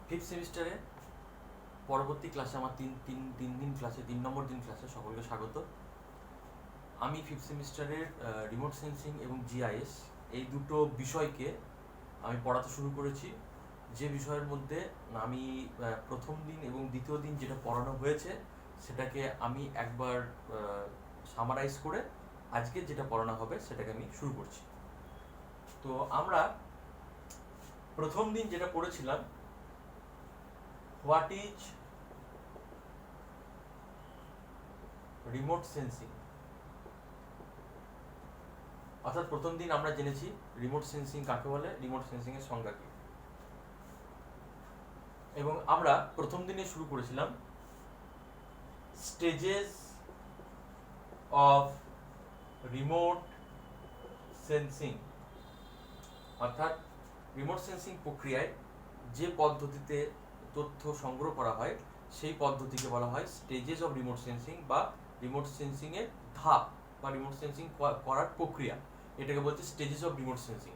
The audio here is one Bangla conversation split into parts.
ফিফথ সেমিস্টারে পরবর্তী ক্লাসে আমার তিন দিন ক্লাসে 3 নম্বর দিন ক্লাসে সকলকে স্বাগত। আমি ফিফথ সেমিস্টারের রিমোট সেন্সিং এবং জিআইএস এই দুটো বিষয়কে আমি পড়াতে শুরু করেছি। যে বিষয়ের মধ্যে আমি প্রথম দিন এবং দ্বিতীয় দিন যেটা পড়ানো হয়েছে সেটাকে আমি একবার সামারাইজ করে আজকে যেটা পড়ানো হবে সেটাকে আমি শুরু করছি। তো আমরা প্রথম দিন যেটা পড়েছিলাম, হোয়াট ইজ রিমোট সেন্সিং, অর্থাৎ প্রথম দিন আমরা জেনেছি রিমোট সেন্সিং কাকে বলে, রিমোট সেন্সিং এর সংজ্ঞা কি, এবং আমরা প্রথম দিনে শুরু করেছিলাম স্টেজেস অফ রিমোট সেন্সিং, অর্থাৎ রিমোট সেন্সিং প্রক্রিয়ায় যে পদ্ধতিতে তথ্য সংগ্রহ করা হয় সেই পদ্ধতিকে বলা হয় স্টেজেস অফ রিমোট সেন্সিং বা রিমোট সেন্সিং এর ধাপ বা রিমোট সেন্সিং করার প্রক্রিয়া, এটাকে বলছে স্টেজেস অফ রিমোট সেন্সিং।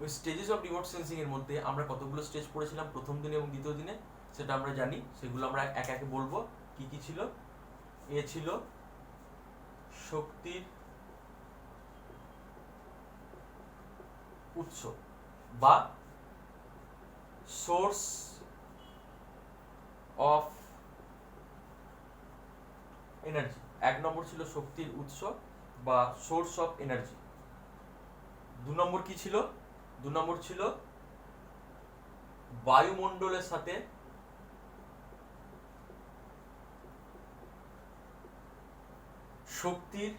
ওই স্টেজেস অফ রিমোট সেন্সিং এর মধ্যে আমরা কতগুলো স্টেজ পড়েছিলাম প্রথম দিনে এবং দ্বিতীয় দিনে সেটা আমরা জানি, সেগুলো আমরা এক একে বলবো কি কি ছিল। এ ছিল শক্তির উৎস বা সোর্স অফ এনার্জি। 1 নম্বর ছিল শক্তির উৎস বা সোর্স অফ এনার্জি। 2 নম্বর কি ছিল? 2 নম্বর ছিল বায়ুমণ্ডলের সাথে শক্তির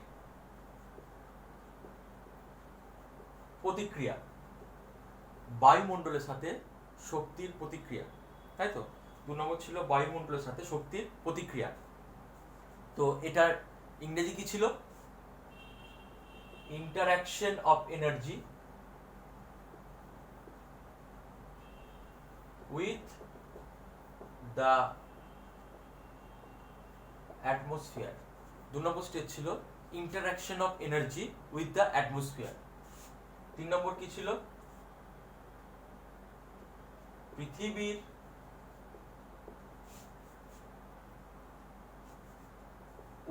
প্রতিক্রিয়া, বায়ুমণ্ডলের সাথে শক্তির প্রতিক্রিয়া, তাই তো? 2 নম্বর ছিল বায়ুমণ্ডলের সাথে শক্তির প্রতিক্রিয়া। তো এটার ইংরেজি কি ছিল? Interaction of energy with the atmosphere. 2 number stage ছিল interaction of energy with the atmosphere. 3 number কি ছিল? পৃথিবীর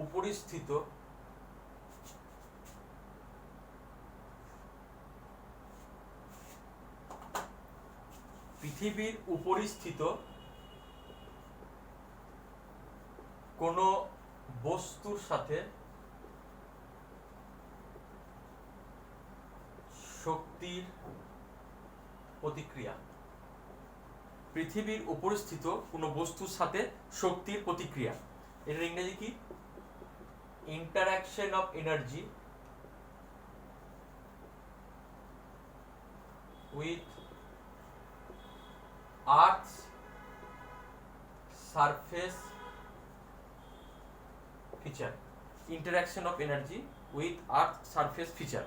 উপরিস্থিত কোনো বস্তুর সাথে শক্তির প্রতিক্রিয়া। পৃথিবীর উপরিস্থিত কোনো বস্তুর সাথে শক্তির প্রতিক্রিয়া, এটার ইংরেজি কি? Interaction of energy with earth surface feature. Interaction of energy with earth surface feature.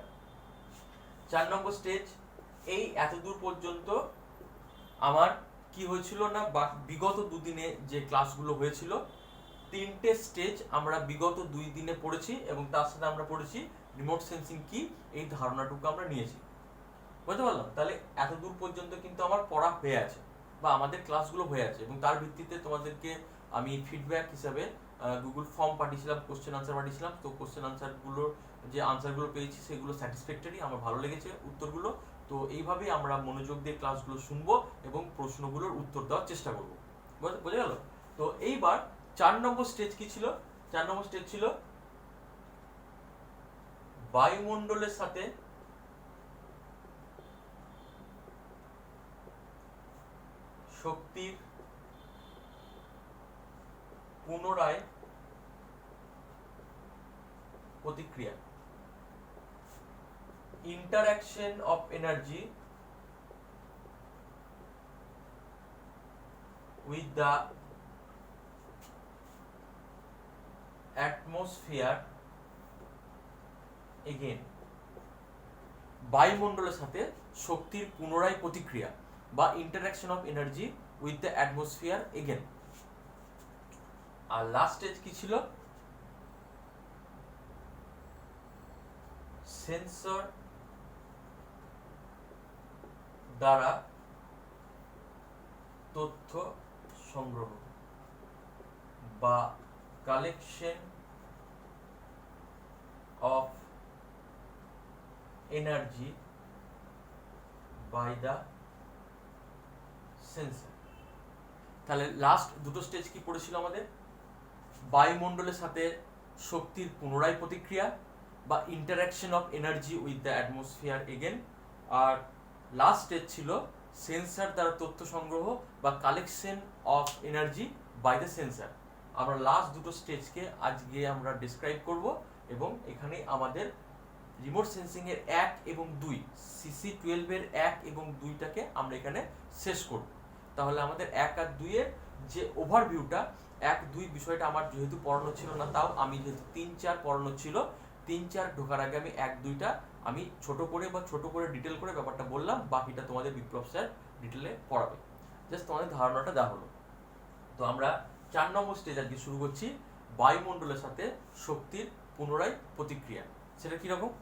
4 number stage. এই এতদূর পর্যন্ত আমার কি হয়েছিল না, বিগত দুদিনে যে ক্লাসগুলো হয়েছিল 3টে স্টেজ আমরা বিগত 2 দিনে পড়েছি এবং তার সাথে আমরা পড়েছি রিমোট সেন্সিং কি, এই ধারণাটুকু আমরা নিয়েছি। বুঝতে পারলাম? তাহলে এতদূর পর্যন্ত কিন্তু আমার পড়া হয়ে আছে বা আমাদের ক্লাসগুলো হয়ে আছে, এবং তার ভিত্তিতে তোমাদেরকে আমি ফিডব্যাক হিসাবে গুগল ফর্ম পাঠিয়েছিলাম, কোশ্চেন আনসার পাঠিয়েছিলাম। তো কোশ্চেন আনসারগুলোর যে আনসারগুলো পেয়েছি সেগুলো স্যাটিসফ্যাক্টরি, আমার ভালো লেগেছে উত্তরগুলো। তো এইভাবেই আমরা মনোযোগ দিয়ে ক্লাসগুলো শুনবো এবং প্রশ্নগুলোর উত্তর দেওয়ার চেষ্টা করবো। বোঝা গেল? তো এইবার 4 নম্বর স্টেজ কি ছিল? 4 নম্বর স্টেজ ছিল বায়ুমণ্ডলের সাথে শক্তির পুনরায় প্রতিক্রিয়া। Interaction of energy with the atmosphere again. বায়ুমণ্ডলের সাথে শক্তির পুনরায় প্রতিক্রিয়া বা interaction of energy with the atmosphere again. আর লাস্ট স্টেজ কি ছিল? সেন্সর দ্বারা তথ্য সংগ্রহ বা collection of energy by the sensor. তাহলে লাস্ট দুটো স্টেজ কি পড়েছিল আমাদের? বায়ুমণ্ডলের সাথে শক্তির পুনরায় প্রতিক্রিয়া বা interaction of energy with the atmosphere again, আর লাস্ট স্টেজ ছিল সেন্সার দ্বারা তথ্য সংগ্রহ বা collection of energy by the sensor. আমরা লাস্ট দুটো স্টেজকে আজকে আমরা ডিসক্রাইব করব এবং এখানে আমাদের রিমোট সেন্সিং এর 1 এবং 2 CC12 এর 1 এবং 2টাকে আমরা এখানে শেষ করব। তাহলে আমাদের 1 আর 2 এর যে ওভারভিউটা, 1, 2 বিষয়টা আমার যেহেতু পড়ানো ছিল না, তাও আমি যেহেতু 3, 4 পড়ানো ছিল, 3, 4 ঢোকার আগে আমি 1, 2টা আমি ছোট করে ডিটেল করে ব্যাপারটা বললাম, বাকিটা তোমাদের বিপ্লব স্যার ডিটেলে পড়াবে। জাস্ট তোমাদের ধারণাটা দেওয়া হলো। তো আমরা 4 নম্বর স্টেজ আজকে শুরু করছি, বায়ুমণ্ডলের সাথে শক্তির পুনরায় প্রতিক্রিয়া। সেটা কিরকম?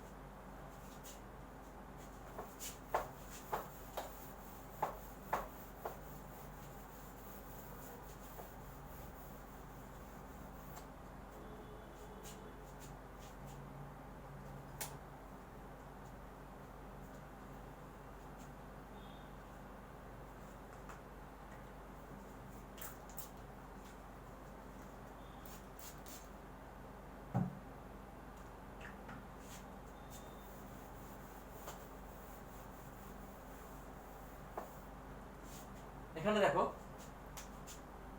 এখানে দেখো,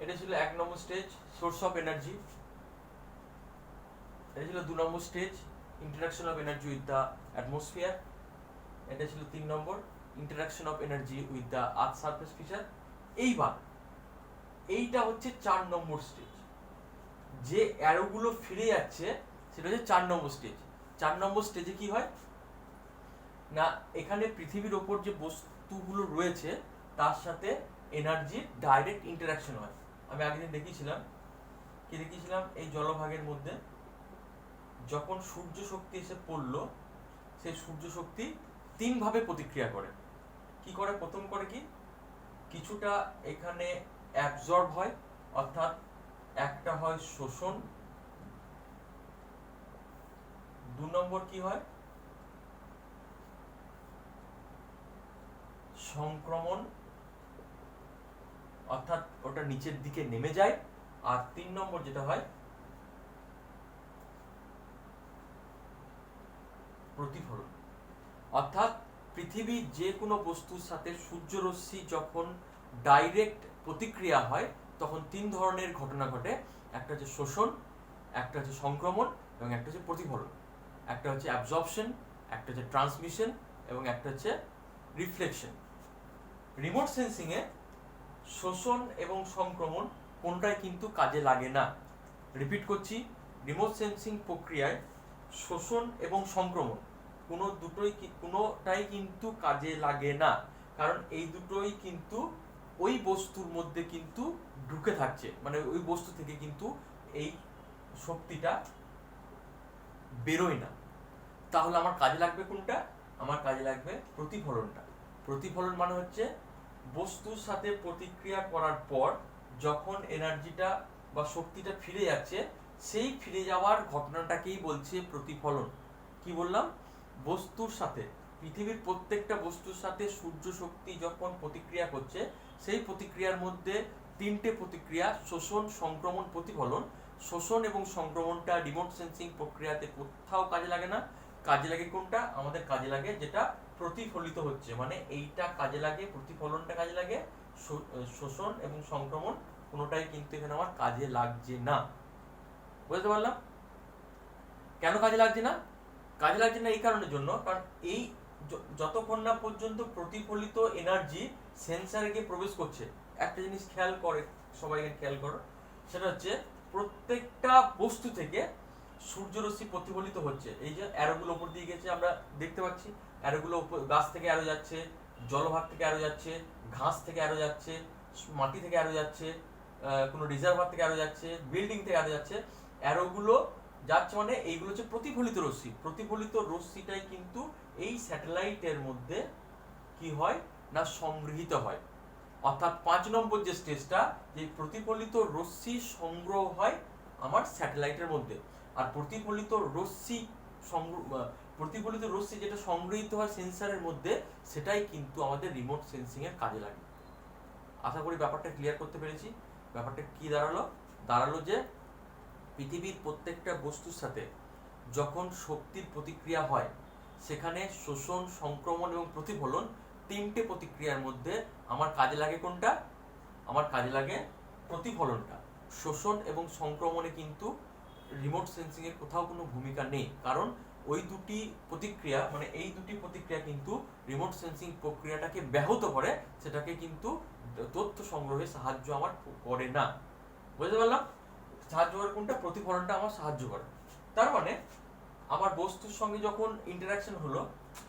এটা ছিল 1 number stage, source of energy. এটা ছিল 2 number stage, interaction of energy with the atmosphere. এটা ছিল 3 number, interaction of energy with the earth surface feature. এইবার এইটা হচ্ছে 4 নম্বর স্টেজ। যে অ্যারোগুলো ফিরে যাচ্ছে সেটা হচ্ছে 4 নম্বর স্টেজ। 4 নম্বর স্টেজে কি হয় না, এখানে পৃথিবীর ওপর যে বস্তুগুলো রয়েছে তার সাথে এনার্জির ডাইরেক্ট ইন্টারাকশন হয়। আমি আগের দিন দেখিয়েছিলাম, এই জলভাগের মধ্যে যখন সূর্য শক্তি এসে পড়লো, সেই সূর্য শক্তি 3 ভাবে প্রতিক্রিয়া করে। কি করে? প্রথম করে কি, কিছুটা এখানে অ্যাবজর্ব হয়, অর্থাৎ একটা হয় শোষণ। 2 নম্বর কি হয়? সংক্রমণ, অর্থাৎ ওটা নিচের দিকে নেমে যায়। আর 3 নম্বর যেটা হয়, প্রতিফলন। অর্থাৎ পৃথিবীর যে কোনো বস্তুর সাথে সূর্যরশ্মি যখন ডাইরেক্ট প্রতিক্রিয়া হয় তখন 3 ধরনের ঘটনা ঘটে। একটা হচ্ছে শোষণ, একটা হচ্ছে সংক্রমণ এবং একটা হচ্ছে প্রতিফলন। একটা হচ্ছে অ্যাবজর্পশন, একটা হচ্ছে ট্রান্সমিশন এবং একটা হচ্ছে রিফ্লেকশন। রিমোট সেন্সিং এ শোষণ এবং সংক্রমণ কোনটাই কিন্তু কাজে লাগে না। রিপিট করছি, রিমোট সেন্সিং প্রক্রিয়ায় শোষণ এবং সংক্রমণ কোনোটাই কিন্তু কাজে লাগে না, কারণ এই দুটোই কিন্তু ওই বস্তুর মধ্যে কিন্তু ঢুকে থাকছে, মানে ওই বস্তু থেকে কিন্তু এই শক্তিটা বেরোয় না। তাহলে আমার কাজে লাগবে কোনটা? আমার কাজে লাগবে প্রতিফলনটা। প্রতিফলন মানে হচ্ছে বস্তুর সাথে প্রতিক্রিয়া করার পর যখন এনার্জিটা বা শক্তিটা ফিরে যাচ্ছে, সেই ফিরে যাওয়ার ঘটনাটাকেই বলছে প্রতিফলন। কি বললাম? বস্তুর সাথে, পৃথিবীর প্রত্যেকটা বস্তুর সাথে সূর্য শক্তি যখন প্রতিক্রিয়া করছে, সেই প্রতিক্রিয়ার মধ্যে 3টে প্রতিক্রিয়া, শোষণ, সংক্রমণ, প্রতিফলন। শোষণ এবং সংক্রমণটা রিমোট সেন্সিং প্রক্রিয়াতে কোথাও কাজে লাগে না। কাজে লাগে কোনটা? আমাদের কাজে লাগে যেটা প্রতিফলিত হচ্ছে, মানে এইটা কাজে লাগে, প্রতিফলনটা কাজে লাগে। শোষণ এবং সংক্রমণ কোনোটাই কিন্তু এখানে আমার কাজে লাগছে না। বুঝতে পারলাম কেন কাজে লাগছে না? কাজে লাগছে না এই কারণের জন্য, কারণ এই যতক্ষণ না পর্যন্ত প্রতিফলিত এনার্জি সেন্সারে গিয়ে প্রবেশ করছে, একটা জিনিস খেয়াল করে, সবাই খেয়াল করো, সেটা হচ্ছে প্রত্যেকটা বস্তু থেকে সূর্যরশ্মি প্রতিফলিত হচ্ছে। এই যে অ্যারোগুলো উপর দিয়ে গেছে, আমরা দেখতে পাচ্ছি অ্যারোগুলো গাছ থেকে অ্যারো যাচ্ছে, জলভাগ থেকে অ্যারো যাচ্ছে, ঘাস থেকে অ্যারো যাচ্ছে, মাটি থেকে অ্যারো যাচ্ছে, কোনো রিজার্ভার থেকে অ্যারো যাচ্ছে, বিল্ডিং থেকে অ্যারো যাচ্ছে। অ্যারোগুলো যাচ্ছে মানে এইগুলো হচ্ছে প্রতিফলিত রশ্মি। প্রতিফলিত রশ্মিটাই কিন্তু এই স্যাটেলাইটের মধ্যে কি হয় না, সংগৃহীত হয়। অর্থাৎ 5 নম্বর যে স্টেজটা, যে প্রতিফলিত রশ্মি সংগ্রহ হয় আমার স্যাটেলাইটের মধ্যে, আর প্রতিফলিত রশ্মি যেটা সংগৃহীত হয় সেন্সরের মধ্যে, সেটাই কিন্তু আমাদের রিমোট সেন্সিং এর কাজে লাগে। আশা করি ব্যাপারটা ক্লিয়ার করতে পেরেছি। ব্যাপারটা কি দাঁড়ালো যে পৃথিবীর প্রত্যেকটা বস্তুর সাথে যখন শক্তির প্রতিক্রিয়া হয়, সেখানে শোষণ, সংক্রমণ এবং প্রতিফলন, তিনটে প্রতিক্রিয়ার মধ্যে আমার কাজে লাগে কোনটা? আমার কাজে লাগে প্রতিফলনটা। শোষণ এবং সংক্রমণে কিন্তু রিমোট সেন্সিং এর কোথাও কোনো ভূমিকা নেই, কারণ ওই দুটি প্রতিক্রিয়া, মানে এই দুটি প্রতিক্রিয়া কিন্তু রিমোট সেন্সিং প্রক্রিয়াটাকে ব্যাহত করে, সেটাকে কিন্তু তথ্য সংগ্রহে সাহায্য আমার করে না। বুঝতে পারলাম? সাহায্য করে কোনটা? প্রতিফলনটা আমার সাহায্য করে। তার মানে আমার বস্তুর সঙ্গে যখন ইন্টারাকশন হলো,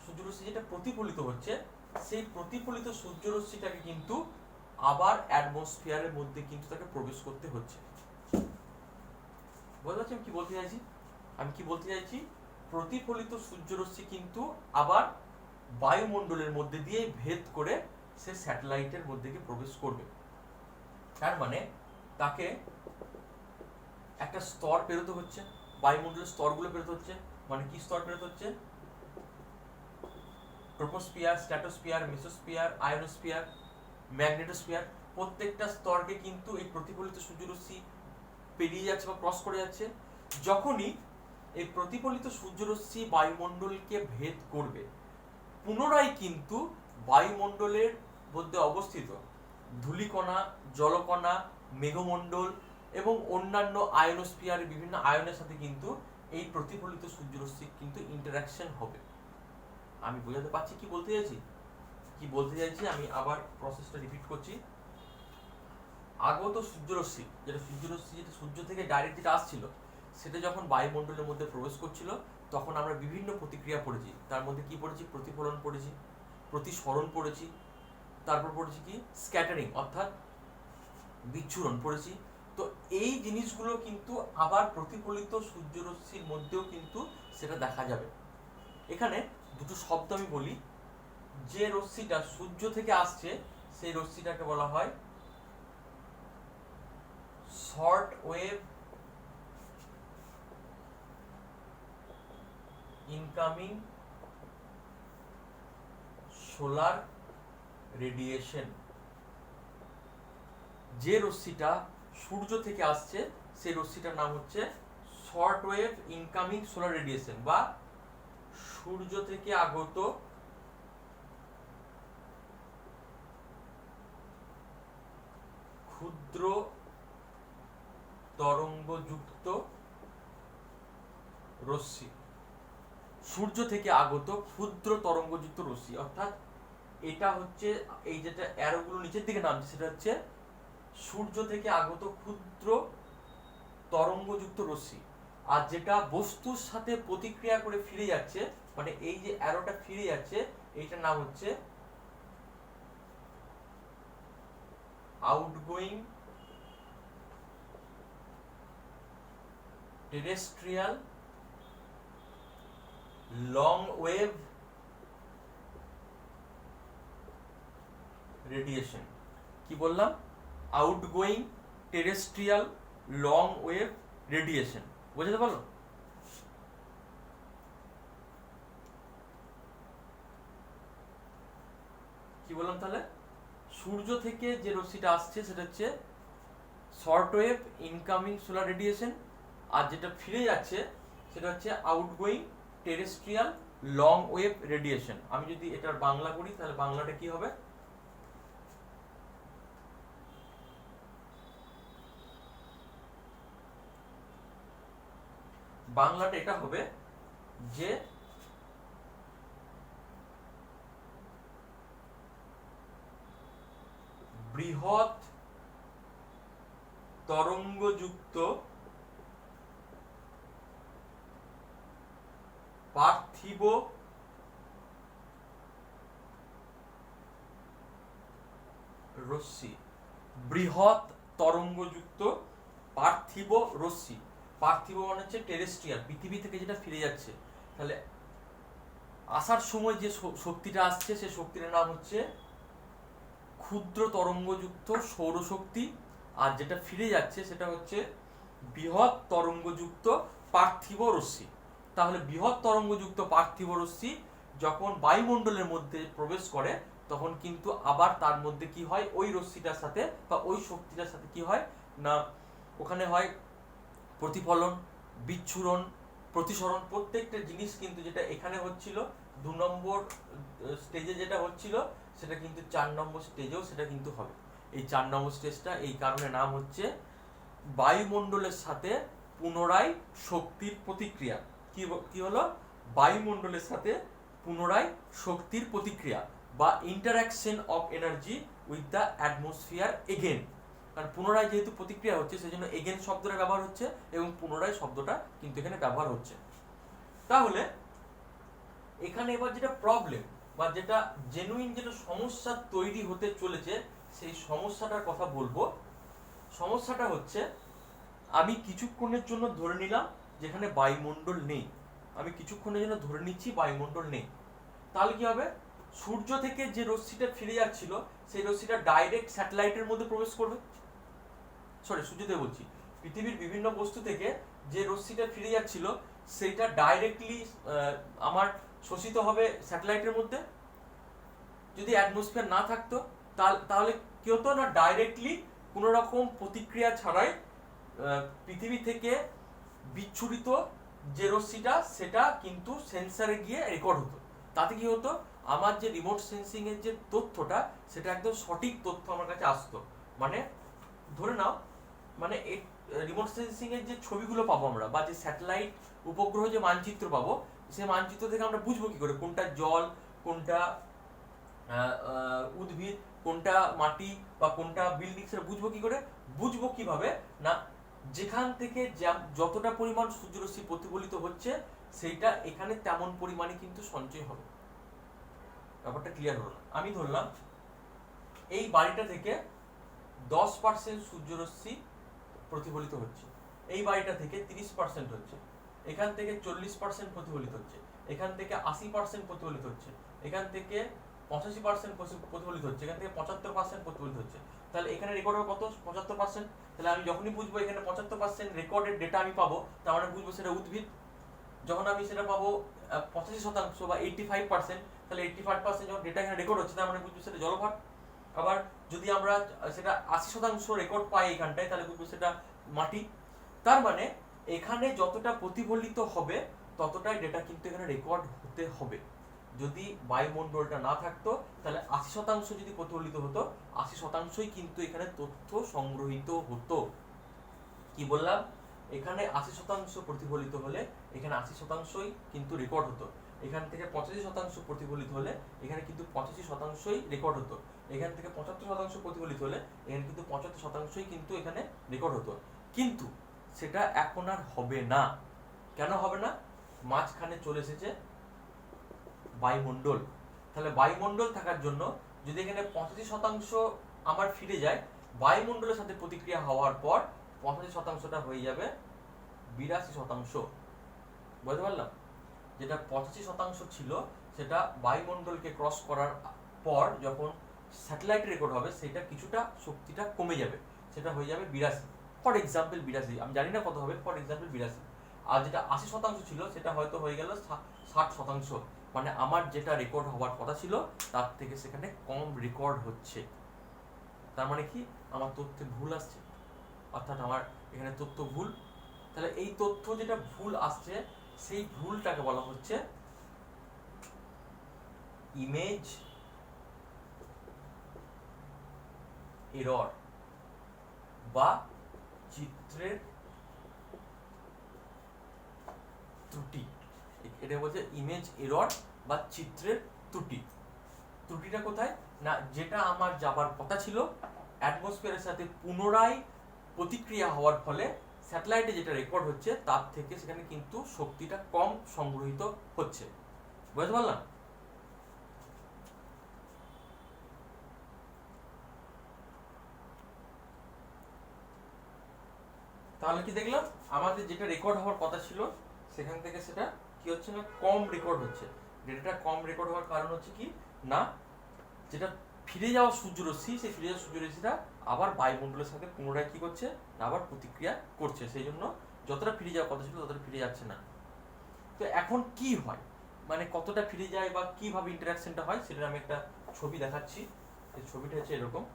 সূর্যরশ্মি যেটা প্রতিফলিত হচ্ছে, সেই প্রতিফলিত সূর্যরশ্মিটাকে কিন্তু আবার অ্যাটমসফিয়ারের মধ্যে কিন্তু তাকে প্রবেশ করতে হচ্ছে। বুঝতে পারছি আমি কি বলতে চাইছি? প্রতিফলিত সূর্যরশ্মি কিন্তু আবার বায়ুমণ্ডলের মধ্যে দিয়ে ভেদ করে সে স্যাটেলাইটের মধ্যে গিয়ে প্রবেশ করবে। তার মানে তাকে একটা স্তর পেরোতে হচ্ছে, বায়ুমণ্ডলের স্তরগুলো পেরোতে হচ্ছে। মানে কি স্তর পেরোতে হচ্ছে? Troposphere, stratosphere, mesosphere, ionosphere, magnetosphere, প্রত্যেকটা স্তরকে কিন্তু এই প্রতিফলিত সূর্যরশ্মি পেরিয়ে যাচ্ছে বা ক্রস করে যাচ্ছে। যখনই এই প্রতিফলিত সূর্যরশ্মি বায়ুমণ্ডলকে ভেদ করবে, পুনরায় কিন্তু বায়ুমণ্ডলের মধ্যে অবস্থিত ধূলিকণা, জলকণা, মেঘমণ্ডল এবং অন্যান্য আয়োনোস্ফিয়ার, বিভিন্ন আয়নের সাথে কিন্তু এই প্রতিফলিত সূর্যরশ্মি কিন্তু ইন্টারাকশন হবে। আমি বোঝাতে পারছি কি বলতে চাইছি? আমি আবার প্রসেসটা রিপিট করছি। আগত সূর্যরশ্মি, যেটা সূর্য থেকে ডাইরেক্ট যেটা আসছিল, সেটা যখন বায়ুমণ্ডলের মধ্যে প্রবেশ করছিল, তখন আমরা বিভিন্ন প্রতিক্রিয়া পড়েছি। তার মধ্যে কি পড়েছি? প্রতিফলন পড়েছি, প্রতিসরণ পড়েছি, তারপর পড়েছি কি? স্ক্যাটারিং অর্থাৎ বিচ্ছুরণ পড়েছি। তো এই জিনিসগুলো কিন্তু আবার প্রতিফলিত সূর্যরশ্মির মধ্যেও কিন্তু সেটা দেখা যাবে। এখানে দুটো শব্দ আমি বলি। যে রশ্মিটা সূর্য থেকে আসছে, সেই রশ্মিটাকে বলা হয় short wave incoming solar radiation. যে রশ্মিটা সূর্য থেকে আসছে, সেই রশ্মিটার নাম হচ্ছে short wave incoming solar radiation, বা সূর্য থেকে আগত ক্ষুদ্র তরঙ্গযুক্ত রশ্মি। সূর্য থেকে আগত ক্ষুদ্র তরঙ্গযুক্ত রশ্মি, অর্থাৎ এটা হচ্ছে এই যেটা অ্যারোগুলো নিচের দিকে নামছে, সেটা হচ্ছে সূর্য থেকে আগত ক্ষুদ্র তরঙ্গযুক্ত রশ্মি। আর যেটা বস্তুর সাথে প্রতিক্রিয়া করে ফিরে যাচ্ছে, মানে এই যে অ্যারোটা ফিরে যাচ্ছে, এইটার নাম হচ্ছে outgoing terrestrial long wave radiation. কি বললাম? Outgoing terrestrial long wave radiation. বুঝতে পারলো? কি বললাম তাহলে? সূর্য থেকে যে রশ্মিটা আসছে সেটা হচ্ছে short wave incoming solar radiation, আর যেটা ফিরে যাচ্ছে সেটা হচ্ছে outgoing terrestrial long wave radiation. আমি যদি এটার বাংলা করি, তাহলে বাংলাটা কি হবে? বাংলাটা এটা হবে যে বৃহৎ তরঙ্গযুক্ত পার্থিব রশ্মি। বৃহৎ তরঙ্গযুক্ত পার্থিব রশ্মি। পার্থিব মানে হচ্ছে টেরেস্ট্রিয়াল, পৃথিবী থেকে যেটা ফিরে যাচ্ছে। তাহলে আসার সময় যে শক্তিটা আসছে, সেই শক্তিটার নাম হচ্ছে ক্ষুদ্র তরঙ্গযুক্ত সৌরশক্তি, আর যেটা ফিরে যাচ্ছে সেটা হচ্ছে বৃহৎ তরঙ্গযুক্ত পার্থিব রশ্মি। তাহলে বৃহৎ তরঙ্গযুক্ত পার্থিব রশ্মি যখন বায়ুমণ্ডলের মধ্যে প্রবেশ করে তখন কিন্তু আবার তার মধ্যে কি হয়, ওই রশ্মিটার সাথে বা ওই শক্তিটার সাথে কি হয় না, ওখানে হয় প্রতিফলন, বিচ্ছুরণ, প্রতিসরণ, প্রত্যেকটা জিনিস কিন্তু যেটা এখানে হচ্ছিল 2 নম্বর স্টেজে যেটা হচ্ছিল সেটা কিন্তু 4 নম্বর স্টেজেও সেটা কিন্তু হবে। এই 4 নম্বর স্টেজটা এই কারণে নাম হচ্ছে বায়ুমণ্ডলের সাথে পুনরায় শক্তির প্রতিক্রিয়া। কি হলো, বায়ুমণ্ডলের সাথে পুনরায় শক্তির প্রতিক্রিয়া বা interaction of energy with the atmosphere again. কারণ পুনরায় যেহেতু প্রতিক্রিয়া হচ্ছে সেজন্য এগেন শব্দটা ব্যবহার হচ্ছে এবং পুনরায় শব্দটা কিন্তু এখানে ব্যবহার হচ্ছে। তাহলে এখানে এবার যেটা প্রবলেম বা যেটা জেনুইন যেটা সমস্যা তৈরি হতে চলেছে সেই সমস্যাটার কথা বলবো। সমস্যাটা হচ্ছে আমি কিছুক্ষণের জন্য ধরে নিলাম যেখানে বায়ুমণ্ডল নেই, আমি কিছুক্ষণের জন্য ধরে নিচ্ছি বায়ুমণ্ডল নেই। তাহলে কি হবে, সূর্য থেকে যে রশ্মিটা ফিরে যাচ্ছিল সেই রশ্মিটা ডাইরেক্ট স্যাটেলাইটের মধ্যে প্রবেশ করবে। সূর্য থেকে বলছি, পৃথিবীর বিভিন্ন বস্তু থেকে যে রশ্মিটা ফিরে যাচ্ছিল সেটা ডাইরেক্টলি আমার শোষিত হবে স্যাটেলাইটের মধ্যে। যদি অ্যাটমসফিয়ার না থাকতো তাহলে কি হতো না, ডাইরেক্টলি কোনো রকম প্রতিক্রিয়া ছাড়াই পৃথিবী থেকে বিচ্ছুরিত যে রশ্মিটা সেটা কিন্তু সেন্সারে গিয়ে রেকর্ড হতো। তাতে কি হতো, আমার যে রিমোট সেন্সিং এর যে তথ্যটা সেটা একদম সঠিক তথ্য আমার কাছে আসতো। মানে ধরে নাও, মানে এই রিমোট সেন্সিং এর যে ছবিগুলো পাবো আমরা বা যে স্যাটেলাইট উপগ্রহ যে মানচিত্র পাবো, সেই মানচিত্র থেকে আমরা বুঝবো কি করে কোনটা জল, কোনটা উদ্ভিদ, কোনটা মাটি বা কোনটা বিল্ডিং, সেটা বুঝবো কি করে? বুঝবো কিভাবে না, যেখান থেকে যতটা পরিমাণ সূর্যরশ্মি প্রতিফলিত হচ্ছে সেইটা এখানে তেমন পরিমাণে কিন্তু সঞ্চয় হবে। ব্যাপারটা ক্লিয়ার হলো? আমি ধরলাম এই বাড়িটা থেকে 10% সূর্যরশ্মি প্রতিফলিত হচ্ছে, এই বাড়িটা থেকে 30% হচ্ছে, এখান থেকে 40% প্রতিফলিত হচ্ছে, এখান থেকে 80% প্রতিফলিত হচ্ছে, এখান থেকে 85% প্রতিফলিত হচ্ছে, এখান থেকে 75% প্রতিফলিত হচ্ছে। তাহলে এখানে রেকর্ড হবে কত? 75%। তাহলে আমি যখনই বুঝবো এখানে 75% রেকর্ডেড ডেটা আমি পাবো, তার মানে বুঝবো সেটা উদ্ভিদ। যখন আমি সেটা পাবো 85% বা 85%, তাহলে 85% যখন ডেটা এখানে রেকর্ড হচ্ছে তার মানে বুঝবো সেটা জলভাগ। আবার যদি আমরা সেটা 80% রেকর্ড পাই এখানটায়, তাহলে বুঝবো সেটা মাটি। তার মানে এখানে যতটা প্রতিফলিত হবে ততটাই ডেটা কিন্তু এখানে রেকর্ড হতে হবে। যদি বায়ুমণ্ডলটা না থাকতো তাহলে 80% যদি প্রতিফলিত হতো, 80%ই কিন্তু এখানে তথ্য সংগ্রহীত হতো। কি বললাম, এখানে 80% প্রতিফলিত হলে এখানে 80%ই কিন্তু রেকর্ড হতো। এখান থেকে 85% প্রতিফলিত হলে এখানে কিন্তু 85%ই রেকর্ড হতো। এখান থেকে 75% প্রতিফলিত হলে এখানে কিন্তু 75%ই কিন্তু এখানে রেকর্ড হতো। কিন্তু সেটা এখন আর হবে না। কেন হবে না? মাঝখানে চলে এসেছে বায়ুমণ্ডল। তাহলে বায়ুমণ্ডল থাকার জন্য যদি এখানে 85% আমার ফিরে যায়, বায়ুমণ্ডলের সাথে প্রতিক্রিয়া হওয়ার পর 85%টা হয়ে যাবে 82%। বুঝতে পারলাম? যেটা 85% ছিল সেটা বায়ুমণ্ডলকে ক্রস করার পর যখন স্যাটেলাইট রেকর্ড হবে সেটা কিছুটা শক্তিটা কমে যাবে, সেটা হয়ে যাবে 82। ফর এক্সাম্পল 82, আমি জানি না কত হবে, ফর এক্সাম্পল 82। আর যেটা 80% ছিল সেটা হয়তো হয়ে গেল 60%। মানে আমার যেটা রেকর্ড হওয়ার কথা ছিল তার থেকে সেখানে কম রেকর্ড হচ্ছে। তার মানে কি, আমার তথ্যে ভুল আসছে, অর্থাৎ আমার এখানে তথ্য ভুল। তাহলে এই তথ্য যেটা ভুল আসছে সেই ভুলটাকে বলা হচ্ছে ইমেজ এরর বা চিত্রের ত্রুটি। এটা বলছে ইমেজ এরর বা চিত্রের ত্রুটি। ত্রুটিটা কোথায় না, যেটা আমার যাবার কথা ছিল অ্যাটমসফিয়ারের সাথে পুনরায় প্রতিক্রিয়া হওয়ার ফলে স্যাটেলাইটে যেটা রেকর্ড হচ্ছে তার থেকে সেখানে কিন্তু শক্তিটা কম সংগ্রহীত হচ্ছে। বুঝতে পারলাম? তাহলে কি দেখলাম, আমাদের যেটা রেকর্ড হওয়ার কথা ছিল সেখান থেকে সেটা কি হচ্ছে না, কম রেকর্ড হচ্ছে। ডেটাটা কম রেকর্ড হওয়ার কারণ হচ্ছে কি না, যেটা ফিরে যাওয়া সূর্যরশ্মি, সেই ফিরে যাওয়া সূর্যরশ্মিটা আবার বায়ুমণ্ডলের সাথে পুনরায় কি করছে না আবার প্রতিক্রিয়া করছে, সেই জন্য যতটা ফিরে যাওয়ার কথা ছিল ততটা ফিরে যাচ্ছে না। তো এখন কি হয়, মানে কতটা ফিরে যায় বা কিভাবে ইন্টারাকশনটা হয় সেটা আমি একটা ছবি দেখাচ্ছি। এই ছবিটা হচ্ছে এরকম।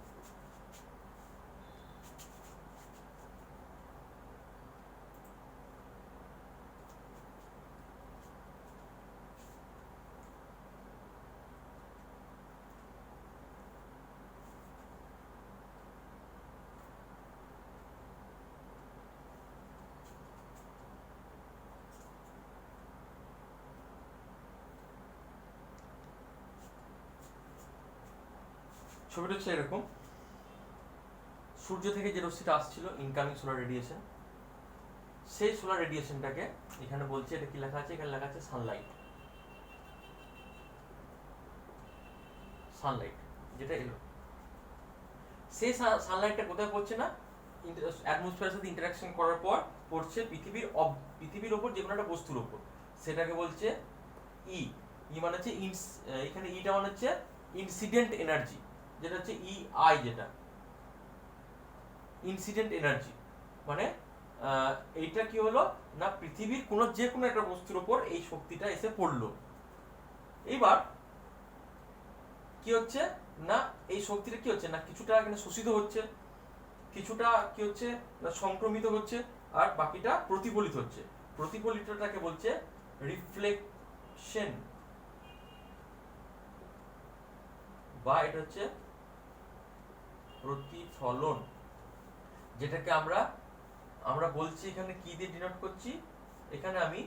ছবিটা হচ্ছে এরকম, সূর্য থেকে যে রশ্মিটা আসছিল ইনকামিং সোলার রেডিয়েশন, সেই সোলার রেডিয়েশনটাকে এখানে বলছে, এটা কি লেখা আছে, এখানে লেখা আছে সানলাইট। সানলাইট যেটা এলো, সেই সানলাইটটা কোথায় পড়ছে না অ্যাটমসফিয়ারের সাথে ইন্টারাকশন করার পর পড়ছে পৃথিবীর ওপর যে কোনো একটা বস্তুর ওপর, সেটাকে বলছে ই। ই মানে হচ্ছে এখানে ইটা মানে হচ্ছে ইনসিডেন্ট এনার্জি, যেটা হচ্ছে ই আই, যেটা ইনসিডেন্ট এনার্জি। মানে এইটা কি হলো না পৃথিবীর যে কোনো একটা বস্তুর উপর এই শক্তিটা এসে পড়লো। এইবার কি হচ্ছে না এই শক্তিটা কি হচ্ছে না কিছুটা এখানে শোষিত হচ্ছে, কিছুটা কি হচ্ছে না সংক্রমিত হচ্ছে, আর বাকিটা প্রতিফলিত হচ্ছে। প্রতিফলিতটাকে বলছে রিফ্লেকশন, বা এটা হচ্ছে প্রতিফলন, যেটাকে আমরা বলছি এখানে কি দিয়ে ডিনোট করছি, এখানে আমি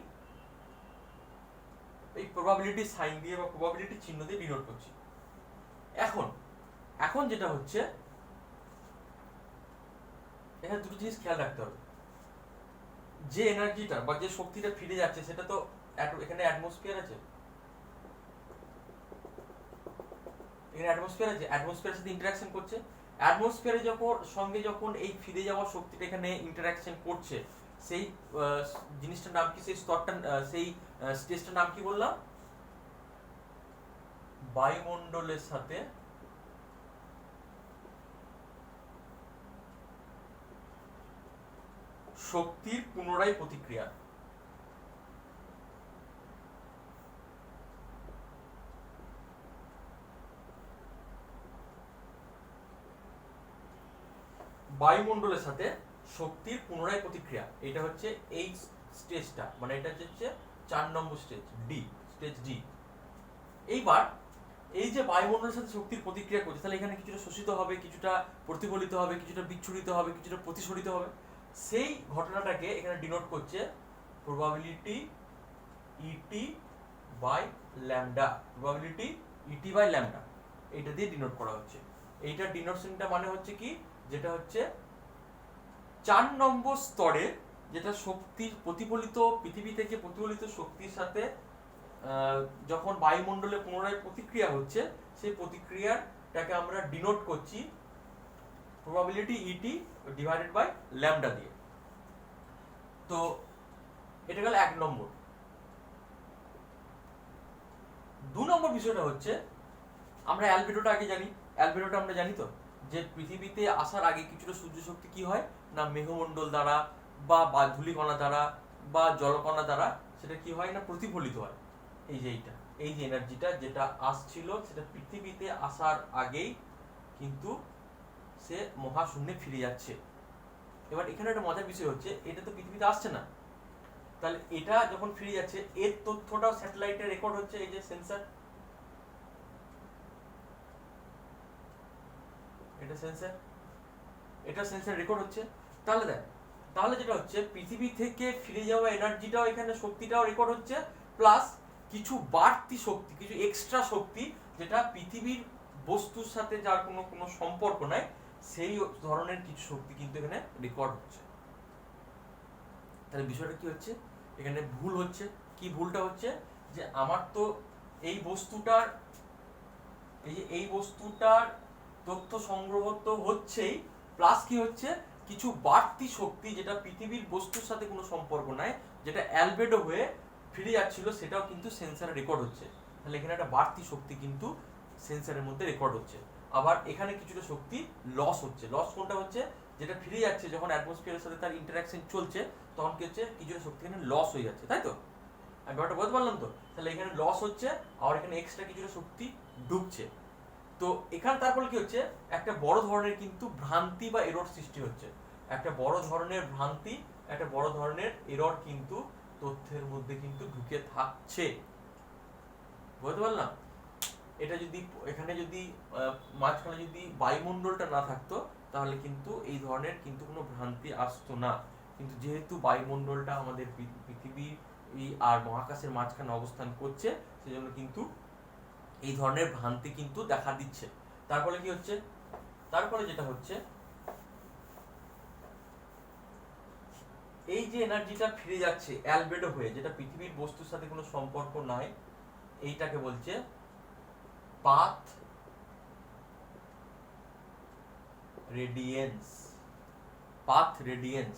এই প্রবাবিলিটি সাইন দিয়ে বা প্রবাবিলিটি চিহ্ন দিয়ে ডিনোট করছি। এখন যেটা হচ্ছে এখানে দুটো জিনিস খেয়াল রাখতে হবে, যে এনার্জিটা বা যে শক্তিটা ফিরে যাচ্ছে সেটা তো এখানে অ্যাটমসফিয়ার আছে, এখানে অ্যাটমসফিয়ার আছে, অ্যাটমসফিয়ারের সাথে ইন্টারাকশন করছে। অ্যাটমসফিয়ারে সঙ্গে যখন এই ফিরে যাওয়া শক্তিটা এখানে ইন্টারাকশন করছে, সেই জিনিসটার নাম কি, সেই স্তরটা সেই স্টেজটার নাম কি বললাম, বায়ুমণ্ডলের সাথে শক্তির পুনরায় প্রতিক্রিয়া। বায়ুমণ্ডলের সাথে শক্তির পুনরায় প্রতিক্রিয়া, এটা হচ্ছে এই স্টেজটা, মানে এটা হচ্ছে 4 নম্বর স্টেজ, স্টেজ ডি। এইবার এই যে বায়ুমণ্ডলের সাথে শক্তির প্রতিক্রিয়া করছে, তাহলে এখানে কিছুটা শোষিত হবে, কিছুটা প্রতিফলিত হবে, কিছুটা বিচ্ছুরিত হবে, কিছুটা প্রতিসরিত হবে। সেই ঘটনাটাকে এখানে ডিনোট করছে probability ET by lambda, probability ET by lambda, এইটা দিয়ে ডিনোট করা হচ্ছে। এইটা ডিনোশনটা মানে হচ্ছে কি, যেটা হচ্ছে 4 নম্বর স্তরে যেটা শক্তির প্রতিফলিত, পৃথিবী থেকে প্রতিফলিত শক্তির সাথে যখন বায়ুমণ্ডলে পুনরায় প্রতিক্রিয়া হচ্ছে, সেই প্রতিক্রিয়াটাকে আমরা ডিনোট করছি probability ET divided by lambda দিয়ে। তো এটা গেল 1 নম্বর। 2 নম্বর বিষয়টা হচ্ছে, আমরা অ্যালবেডোটা আগে জানি, অ্যালবেডোটা আমরা জানি তো, যে পৃথিবীতে আসার আগে কিছুটা সূর্য শক্তি কি হয় না মেঘমণ্ডল দ্বারা বা ধূলিকণা দ্বারা বা জলকণা দ্বারা সেটা কি হয় না প্রতিফলিত হয়। এই যে এনার্জিটা যেটা আসছিল সেটা পৃথিবীতে আসার আগেই কিন্তু সে মহাশূন্যে ফিরে যাচ্ছে। এবার এখানে একটা মজার বিষয় হচ্ছে, এটা তো পৃথিবীতে আসছে না, তাহলে এটা যখন ফিরে যাচ্ছে এর তথ্যটাও স্যাটেলাইটে রেকর্ড হচ্ছে, এই যে সেন্সর, এটা সেন্সর রেকর্ড হচ্ছে। তাহলে যেটা হচ্ছে পৃথিবী থেকে ফিরে যাওয়া এনার্জিটাও এখানে শক্তিটাও রেকর্ড হচ্ছে, প্লাস কিছু বাড়তি শক্তি, কিছু এক্সট্রা শক্তি যেটা পৃথিবীর বস্তুর সাথে যার কোনো সম্পর্ক নাই, সেই ধরনের কিছু শক্তি কিন্তু এখানে রেকর্ড হচ্ছে। তাহলে বিষয়টা কি হচ্ছে, এখানে ভুল হচ্ছে। কি ভুলটা হচ্ছে, যে আমার তো এই বস্তুটার তথ্য সংগ্রহ তো হচ্ছেই, প্লাস কি হচ্ছে কিছু বাড়তি শক্তি যেটা পৃথিবীর বস্তুর সাথে কোনো সম্পর্ক নাই, যেটা অ্যালবেডো হয়ে ফিরে যাচ্ছিল, সেটাও কিন্তু সেন্সরে রেকর্ড হচ্ছে। তাহলে এখানে একটা বাড়তি শক্তি কিন্তু সেন্সরের মধ্যে রেকর্ড হচ্ছে। আবার এখানে কিছুটা শক্তি লস হচ্ছে। লস কোনটা হচ্ছে? যেটা ফিরে যাচ্ছে যখন অ্যাটমসফিয়ারের সাথে তার ইন্টারাকশন চলছে তখন কি হচ্ছে, কিছুটা শক্তি এখানে লস হয়ে যাচ্ছে, তাই তো? আমি ব্যাপারটা বলতে পারলাম তো? তাহলে এখানে লস হচ্ছে, আর এখানে এক্সট্রা কিছুটা শক্তি ঢুকছে। তো এখানে তারপরে কি হচ্ছে, একটা বড় ধরনের কিন্তু ভ্রান্তি বা এরর সৃষ্টি হচ্ছে। একটা বড় ধরনের ভ্রান্তি, একটা বড় ধরনের এরর কিন্তু তথ্যের মধ্যে কিন্তু ঢুকে থাকছে। বুঝতে পারলাম? এটা যদি এখানে যদি মাঝখানে যদি বায়ুমণ্ডলটা না থাকতো তাহলে কিন্তু এই ধরনের কিন্তু কোনো ভ্রান্তি আসতো না। কিন্তু যেহেতু বায়ুমণ্ডলটা আমাদের পৃথিবী আর মহাকাশের মাঝখানে অবস্থান করছে, সেজন্য কিন্তু এই ধরনের ভ্রান্তি কিন্তু দেখা দিচ্ছে। তারপরে কি হচ্ছে, তারপরে যেটা হচ্ছে, এই যে এনার্জিটা ফিরে যাচ্ছে অ্যালবেডো হয়ে, যেটা পৃথিবীর বস্তুর সাথে কোনো সম্পর্ক নাই, এইটাকে বলছে পাথ রেডিয়েন্স। পাথ রেডিয়েন্স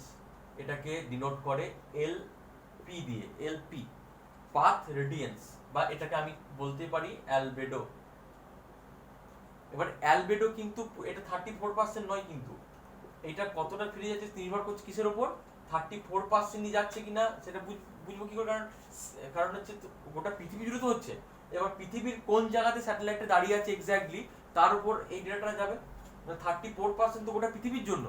এটাকে ডিনোট করে এলপি দিয়ে, এলপি, পাথ রেডিয়েন্স, বা এটাকে আমি বলতে পারি অ্যালবেডো। এবার অ্যালবেডো কিন্তু এটা 34% নয়, কিন্তু এটা কতটা ফিরে যাচ্ছে নির্ভর করছে কিসের উপর? 34% যাচ্ছে কিনা সেটা বুঝবো কি করে? কারণ হচ্ছে গোটা পৃথিবী জুড়ে তো হচ্ছে। এবার পৃথিবীর কোন জায়গাতে স্যাটেলাইটটা দাঁড়িয়ে আছে এক্স্যাক্টলি তার উপর এই ডেটাটা যাবে। 34% তো গোটা পৃথিবীর জন্য,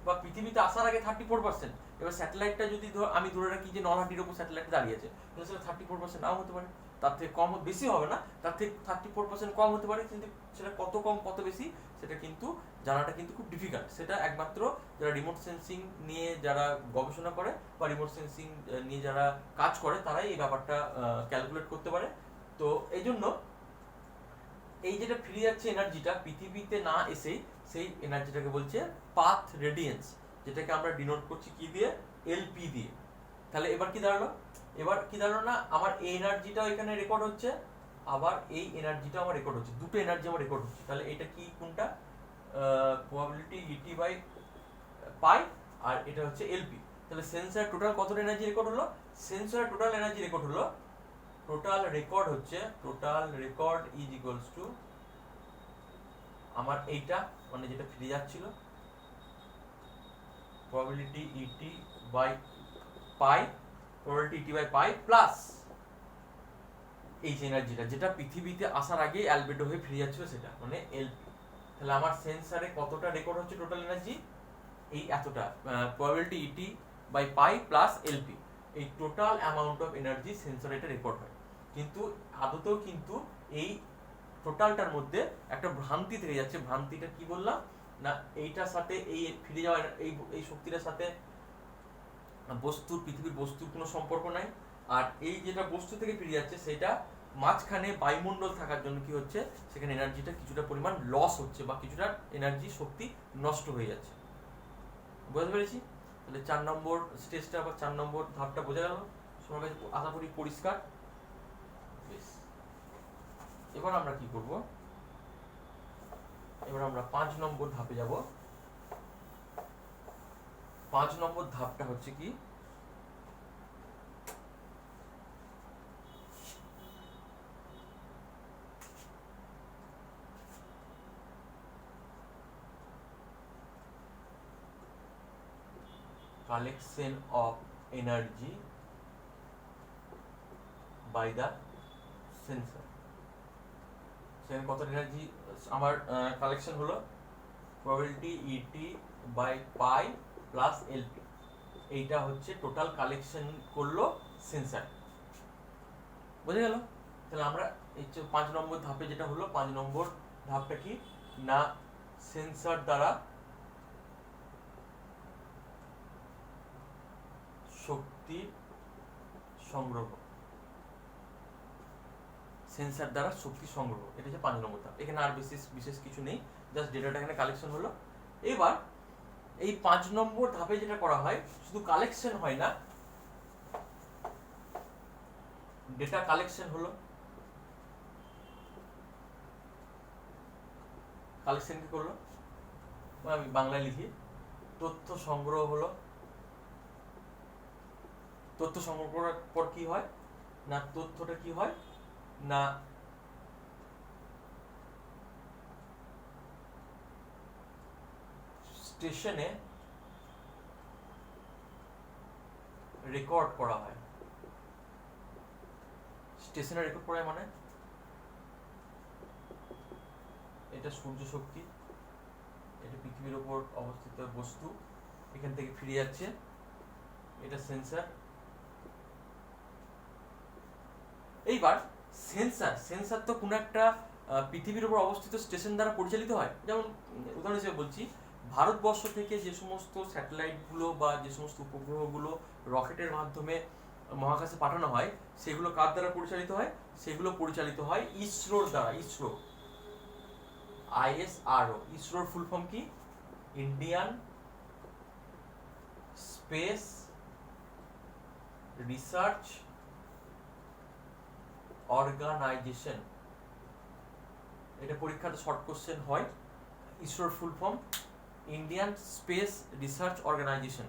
বা পৃথিবীতে আসার আগে 34%। এবার স্যাটেলাইটটা যদি আমি ধরে রাখি যে নলহাটির উপর স্যাটেলাইট দাঁড়িয়ে আছে, তাহলে সেটা 34% নাও হতে পারে, তার থেকে কম বেশি হবে না, তার থেকে 34% কম হতে পারে, কিন্তু সেটা কত কম কত বেশি সেটা কিন্তু জানাটা কিন্তু খুব ডিফিকাল্ট। সেটা একমাত্র যারা রিমোট সেন্সিং নিয়ে যারা গবেষণা করে বা রিমোট সেন্সিং নিয়ে যারা কাজ করে তারাই এই ব্যাপারটা ক্যালকুলেট করতে পারে। তো এই জন্য এই যেটা ফিরে যাচ্ছে এনার্জিটা পৃথিবীতে না এসেই, সেই এনার্জিটাকে বলছে পাথ রেডিয়েন্স, যেটাকে আমরা ডিনোট করছি কি দিয়ে? এলপি দিয়ে। তাহলে এবার কি দাঁড়ালো? এবার কি দাঁড়ালো না, আমার এই এনার্জিটাও এখানে রেকর্ড হচ্ছে, আবার এই এনার্জিটাও আমার রেকর্ড হচ্ছে, দুটো এনার্জি আমার রেকর্ড হচ্ছে। তাহলে এটা কি কোনটা? প্রবাবিলিটি ইটি বাই পাই, আর এটা হচ্ছে এলপি। তাহলে সেন্সর টোটাল কত এনার্জি রেকর্ড হলো? সেন্সর টোটাল এনার্জি রেকর্ড হলো, টোটাল রেকর্ড হচ্ছে, total record is equals to আমার এইটা মানে যেটা ফিরে যাচ্ছিল, probability ET by pi, probability ET by pi plus এই যে এনার্জিটা যেটা পৃথিবীতে আসার আগে অ্যালবেডো হয়ে ফিরে যাচ্ছিল সেটা মানে এলপি। তাহলে আমার সেন্সরে কতটা রেকর্ড হচ্ছে টোটাল এনার্জি? এই এতটা, probability ET by pi plus LP, এই টোটাল অ্যামাউন্ট অফ এনার্জি সেন্সরে এটা রেকর্ড হয়। কিন্তু আদতেও কিন্তু এই টোটালটার মধ্যে একটা ভ্রান্তি থেকে যাচ্ছে। ভ্রান্তিটা কি বললাম না, এইটার সাথে এই ফিরে যাওয়া এই শক্তিটার সাথে বস্তুর, পৃথিবীর বস্তুর কোনো সম্পর্ক নাই। আর এই যেটা বস্তু থেকে ফিরে যাচ্ছে সেটা মাঝখানে বায়ুমণ্ডল থাকার জন্য কি হচ্ছে, সেখানে এনার্জিটা কিছুটা পরিমাণ লস হচ্ছে বা কিছুটা এনার্জি শক্তি নষ্ট হয়ে যাচ্ছে। বুঝতে পেরেছি? তাহলে 4 নম্বর স্টেজটা বা 4 নম্বর ধাপটা বোঝা গেল সবার কাছে আশা করি পরিষ্কার। বেশ, এবার আমরা কি করব, এবার আমরা 5 নম্বর ধাপে যাব। 5 নম্বর ধাপটা হচ্ছে কি, collection of energy by the sensor. সেখানে কত এনার্জি আমার কালেকশন হলো? Probability ET by pi plus LP, এইটা হচ্ছে টোটাল কালেকশন করলো সেন্সর। বুঝে গেল? তাহলে আমরা এই 5 নম্বর ধাপে যেটা হলো, 5 নম্বর ধাপটা কি না, সেন্সর দ্বারা শক্তি সংগ্রহ, সেন্সর দ্বারা শক্তি সংগ্রহ, এটা হচ্ছে 5 নম্বর ধাপ। এখানে আর বিশেষ কিছু নেই, জাস্ট ডেটাটা এখানে কালেকশন হলো। এবার এই 5 নম্বর ধাপে যেটা করা হয়, শুধু কালেকশন হয় না, ডেটা কালেকশন হলো। কালেকশন কি করলো, আমি বাংলায় লিখি, তথ্য সংগ্রহ হলো। তথ্য সংগ্রহ করার পর কি হয় না, তথ্যটা কি হয় না, স্টেশনে রেকর্ড করা হয়। স্টেশনে রেকর্ড করা হয় মানে এটা সূর্য শক্তি, এটা পৃথিবীর উপর অবস্থিত বস্তু, এখান থেকে ফিরে যাচ্ছে, এটা সেন্সার। এইবার সেন্সার তো কোনো একটা পৃথিবীর উপর অবস্থিত স্টেশন দ্বারা পরিচালিত হয়। যেমন উদাহরণ হিসেবে বলছি, ভারতবর্ষ থেকে যে সমস্ত স্যাটেলাইটগুলো বা যে সমস্ত উপগ্রহগুলো রকেটের মাধ্যমে মহাকাশে পাঠানো হয়, সেগুলো কার দ্বারা পরিচালিত হয়? সেগুলো পরিচালিত হয় ইসরোর দ্বারা। ISRO, ISRO। ইসরোর ফুল ফর্ম কি? Indian Space Research Organisation. এটা পরীক্ষাতে শর্ট কোশ্চেন হয়। ইসরোর full form Indian Space Research Organisation.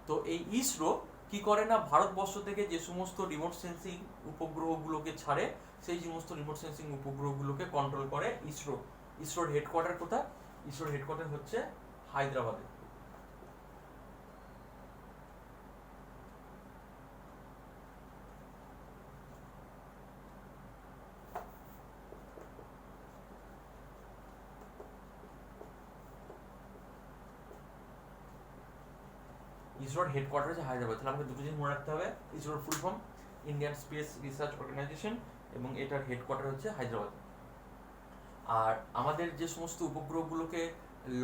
তো এই ইসরো কি করে না, ভারতবর্ষ থেকে যে সমস্ত রিমোট সেন্সিং উপগ্রহগুলোকে ছাড়ে, সেই সমস্ত রিমোট সেন্সিং উপগ্রহগুলোকে কন্ট্রোল করে ইসরো। ইসরোর হেডকোয়ার্টার কোথায়? ইসরোর হেডকোয়ার্টার হচ্ছে হায়দ্রাবাদে। ইসরোর হেডকোয়ার্টার হচ্ছে হায়দ্রাবাদ। তাহলে আমাকে দুটো জিনিস মনে রাখতে হবে, ইসরোর full form Indian Space Research Organisation এবং এটার হেডকোয়ার্টার হচ্ছে হায়দ্রাবাদ। আর আমাদের যে সমস্ত উপগ্রহগুলোকে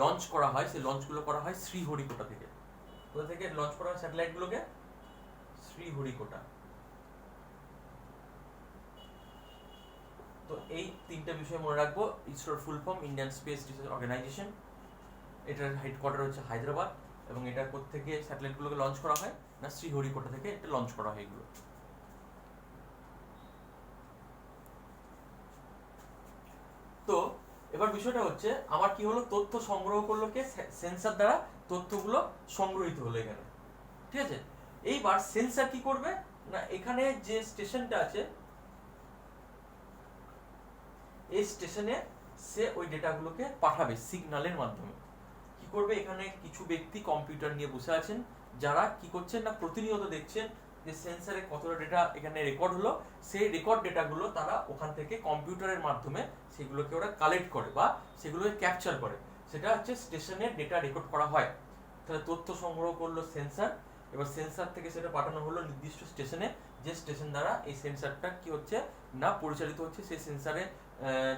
লঞ্চ করা হয়, সেই লঞ্চগুলো করা হয় শ্রীহরিকোটা থেকে। কোথা থেকে লঞ্চ করা হয় স্যাটেলাইটগুলোকে? শ্রীহরিকোটা। তো এই তিনটা বিষয় মনে রাখবো। ইসরোর full form Indian Space Research Organisation, এটার হেডকোয়ার্টার হচ্ছে হায়দ্রাবাদ, এবং এটা কোত্থেকে স্যাটেলাইটগুলোকে লঞ্চ করা হয় না, শ্রীহরিকোটা থেকে এটা লঞ্চ করা হয় এগুলো। তো এবার বিষয়টা হচ্ছে, আমার কি হলো, তথ্য সংগ্রহ করলো কে? সেন্সার দ্বারা তথ্যগুলো সংগ্রহিত হলো এখানে, ঠিক আছে। এইবার সেন্সার কি করবে না, এখানে যে স্টেশনটা আছে এই স্টেশনে সে ওই ডেটাগুলোকে পাঠাবে সিগন্যালের মাধ্যমে। কি করবে, এখানে কিছু ব্যক্তি কম্পিউটার নিয়ে বসে আছেন, যারা কি করছেন না, প্রতিনিয়ত দেখছেন যে সেন্সারে কতটা ডেটা এখানে রেকর্ড হলো। সেই রেকর্ড ডেটাগুলো তারা ওখান থেকে কম্পিউটারের মাধ্যমে সেগুলোকে ওরা কালেক্ট করে বা সেগুলোকে ক্যাপচার করে। সেটা হচ্ছে স্টেশনের ডেটা রেকর্ড করা হয়। তাহলে তথ্য সংগ্রহ করলো সেন্সার, এবার সেন্সার থেকে সেটা পাঠানো হলো নির্দিষ্ট স্টেশনে, যে স্টেশন দ্বারা এই সেন্সারটা কি হচ্ছে না পরিচালিত হচ্ছে। সেই সেন্সারে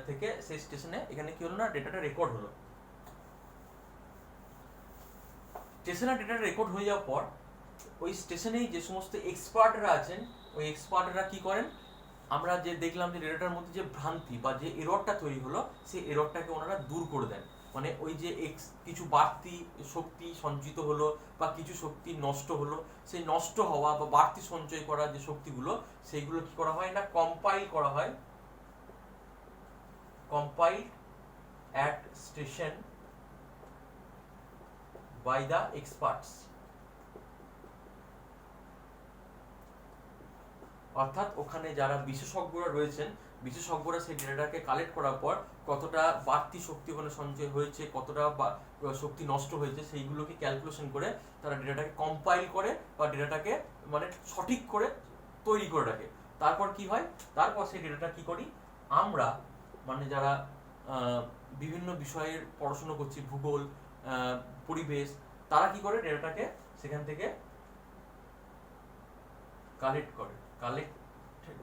থেকে সেই স্টেশনে এখানে কি হলো না, ডেটাটা রেকর্ড হলো। স্টেশনের ডেটা রেকর্ড হয়ে যাওয়ার পর ওই স্টেশনেই যে সমস্ত এক্সপার্টরা আছেন, ওই এক্সপার্টরা কি করেন, আমরা যে দেখলাম যে ডেটাটার মধ্যে যে ভ্রান্তি বা যে এররটা তৈরি হলো, সেই এররটাকে ওনারা দূর করে দেন। মানে ওই যে কিছু বাড়তি শক্তি সঞ্চিত হলো বা কিছু শক্তি নষ্ট হলো, সেই নষ্ট হওয়া বা বাড়তি সঞ্চয় করা যে শক্তিগুলো, সেইগুলো কি করা হয় না, কম্পাইল করা হয়। Compile at station by the experts। অর্থাৎ ওখানে যারা বিশেষজ্ঞরা রয়েছেন, বিশেষজ্ঞরা সেই ডেটাটাকে কালেক্ট করার পর কতটা বাড়তি শক্তি ওখানে সঞ্চয় হয়েছে, কতটা শক্তি নষ্ট হয়েছে, সেইগুলোকে ক্যালকুলেশন করে তারা ডেটাটাকে কম্পাইল করে বা ডেটাটাকে মানে সঠিক করে তৈরি করে রাখে। তারপর কি হয়, তারপর সেই ডেটাটা কি করি আমরা, মানে যারা বিভিন্ন বিষয়ের পড়াশোনা করছি, ভূগোল, পরিবেশ, তারা কি করে ডেটাটাকে সেখান থেকে কালেক্ট করে। Collect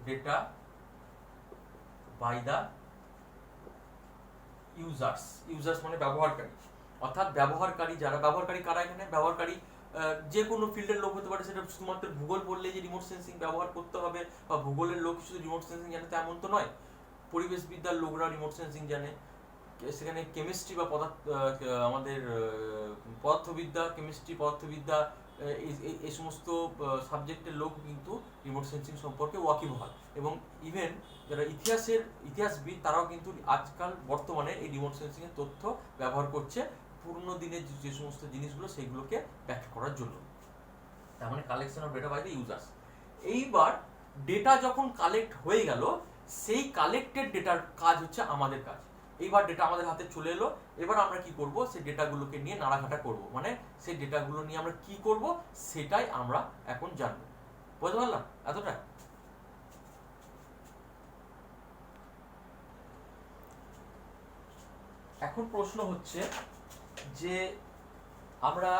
data by the users. Users মানে ব্যবহারকারী। অর্থাৎ ব্যবহারকারী যারা, ব্যবহারকারী কারা এখানে? ব্যবহারকারী যে কোনো ফিল্ডের লোক হতে পারে। সেটা শুধুমাত্র ভূগোল পড়লে যে রিমোট সেন্সিং ব্যবহার করতে হবে বা ভূগোলের লোক শুধু রিমোট সেন্সিং জানে তেমন তো নয়। পরিবেশবিদ্যার লোকরা রিমোট সেন্সিং জানে, সেখানে কেমিস্ট্রি বা আমাদের পদার্থবিদ্যা, কেমিস্ট্রি, পদার্থবিদ্যা, এই সমস্ত সাবজেক্টের লোক কিন্তু রিমোট সেন্সিং সম্পর্কে ওয়াকিবহাল। এবং ইভেন যারা ইতিহাসবিদ, তারাও কিন্তু আজকাল বর্তমানে এই রিমোট সেন্সিং এর তথ্য ব্যবহার করছে পুরনো দিনের যে সমস্ত জিনিসগুলো সেইগুলোকে ব্যাখ্যা করার জন্য। তার মানে collection of data by the users. এইবার ডেটা যখন কালেক্ট হয়ে গেল, সেই কালেক্টেড ডেটার কাজ হচ্ছে আমাদের কাজ। এইবার ডেটা আমাদের হাতে চলে এলো, এবার আমরা কি করব, সেই ডেটাগুলোকে নিয়ে নাড়াঘাটা করব, মানে সেই ডেটাগুলো নিয়ে আমরা কি করব সেটাই আমরা এখন জানবো। বুঝতে পারলাম এতটা? এখন প্রশ্ন হচ্ছে যে আমরা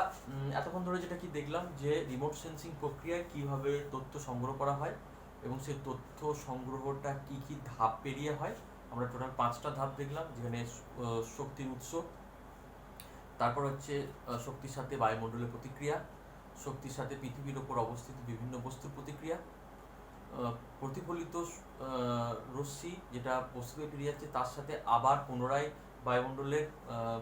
এতক্ষণ ধরে যেটা কি দেখলাম যে রিমোট সেন্সিং প্রক্রিয়ায় কিভাবে তথ্য সংগ্রহ করা হয় এবং সেই তথ্য সংগ্রহটা কি কি ধাপ পেরিয়ে হয়। আমরা টোটাল 5টা ধাপ দেখলাম, যেখানে শক্তির উৎস, তারপর হচ্ছে শক্তির সাথে বায়ুমণ্ডলের প্রতিক্রিয়া, শক্তির সাথে পৃথিবীর ওপর অবস্থিত বিভিন্ন বস্তুর প্রতিক্রিয়া, প্রতিফলিত রশ্মি যেটা বস্তুতে ফিরে যাচ্ছে তার সাথে আবার পুনরায় বায়ুমণ্ডলের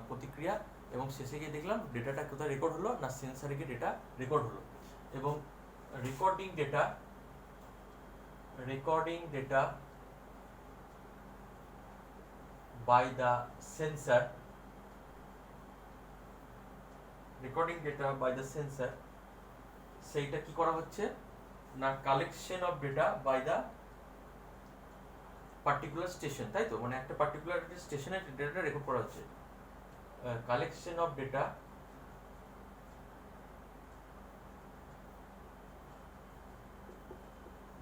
প্রতিক্রিয়া, এবং শেষে গিয়ে দেখলাম ডেটাটা কোথায় রেকর্ড হলো না সেন্সারে গিয়ে ডেটা রেকর্ড হলো। এবং recording data by the sensor সেইটা কি করা হচ্ছে না collection of data by the particular station, তাই তো, মানে একটা পার্টিকুলার স্টেশনে ডেটাটা রেকর্ড করা হচ্ছে। Collection of data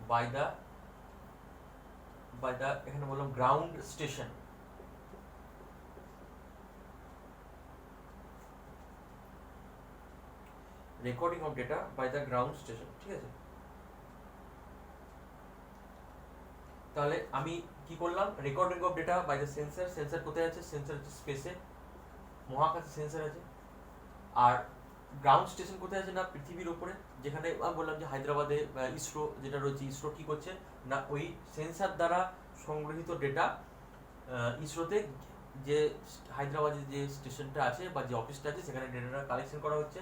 by the এখানে বললাম ground station, recording of data by the ground station, ঠিক আছে। তাহলে আমি কি করলাম, recording of data by the sensor. Sensor কোথায় আছে? সেন্সার হচ্ছে স্পেসে, মহাকাশে সেন্সার আছে। আর গ্রাউন্ড স্টেশন কোথায় আছে? না পৃথিবীর উপরে, যেখানে আমি বললাম যে হায়দ্রাবাদে ইসরো যেটা রয়েছে, ইসরো কি করছে না ওই সেন্সার দ্বারা সংগৃহীত ডেটা ইসরোতে যে হায়দ্রাবাদে যে স্টেশনটা আছে বা যে অফিসটা আছে সেখানে ডেটাটা কালেকশন করা হচ্ছে।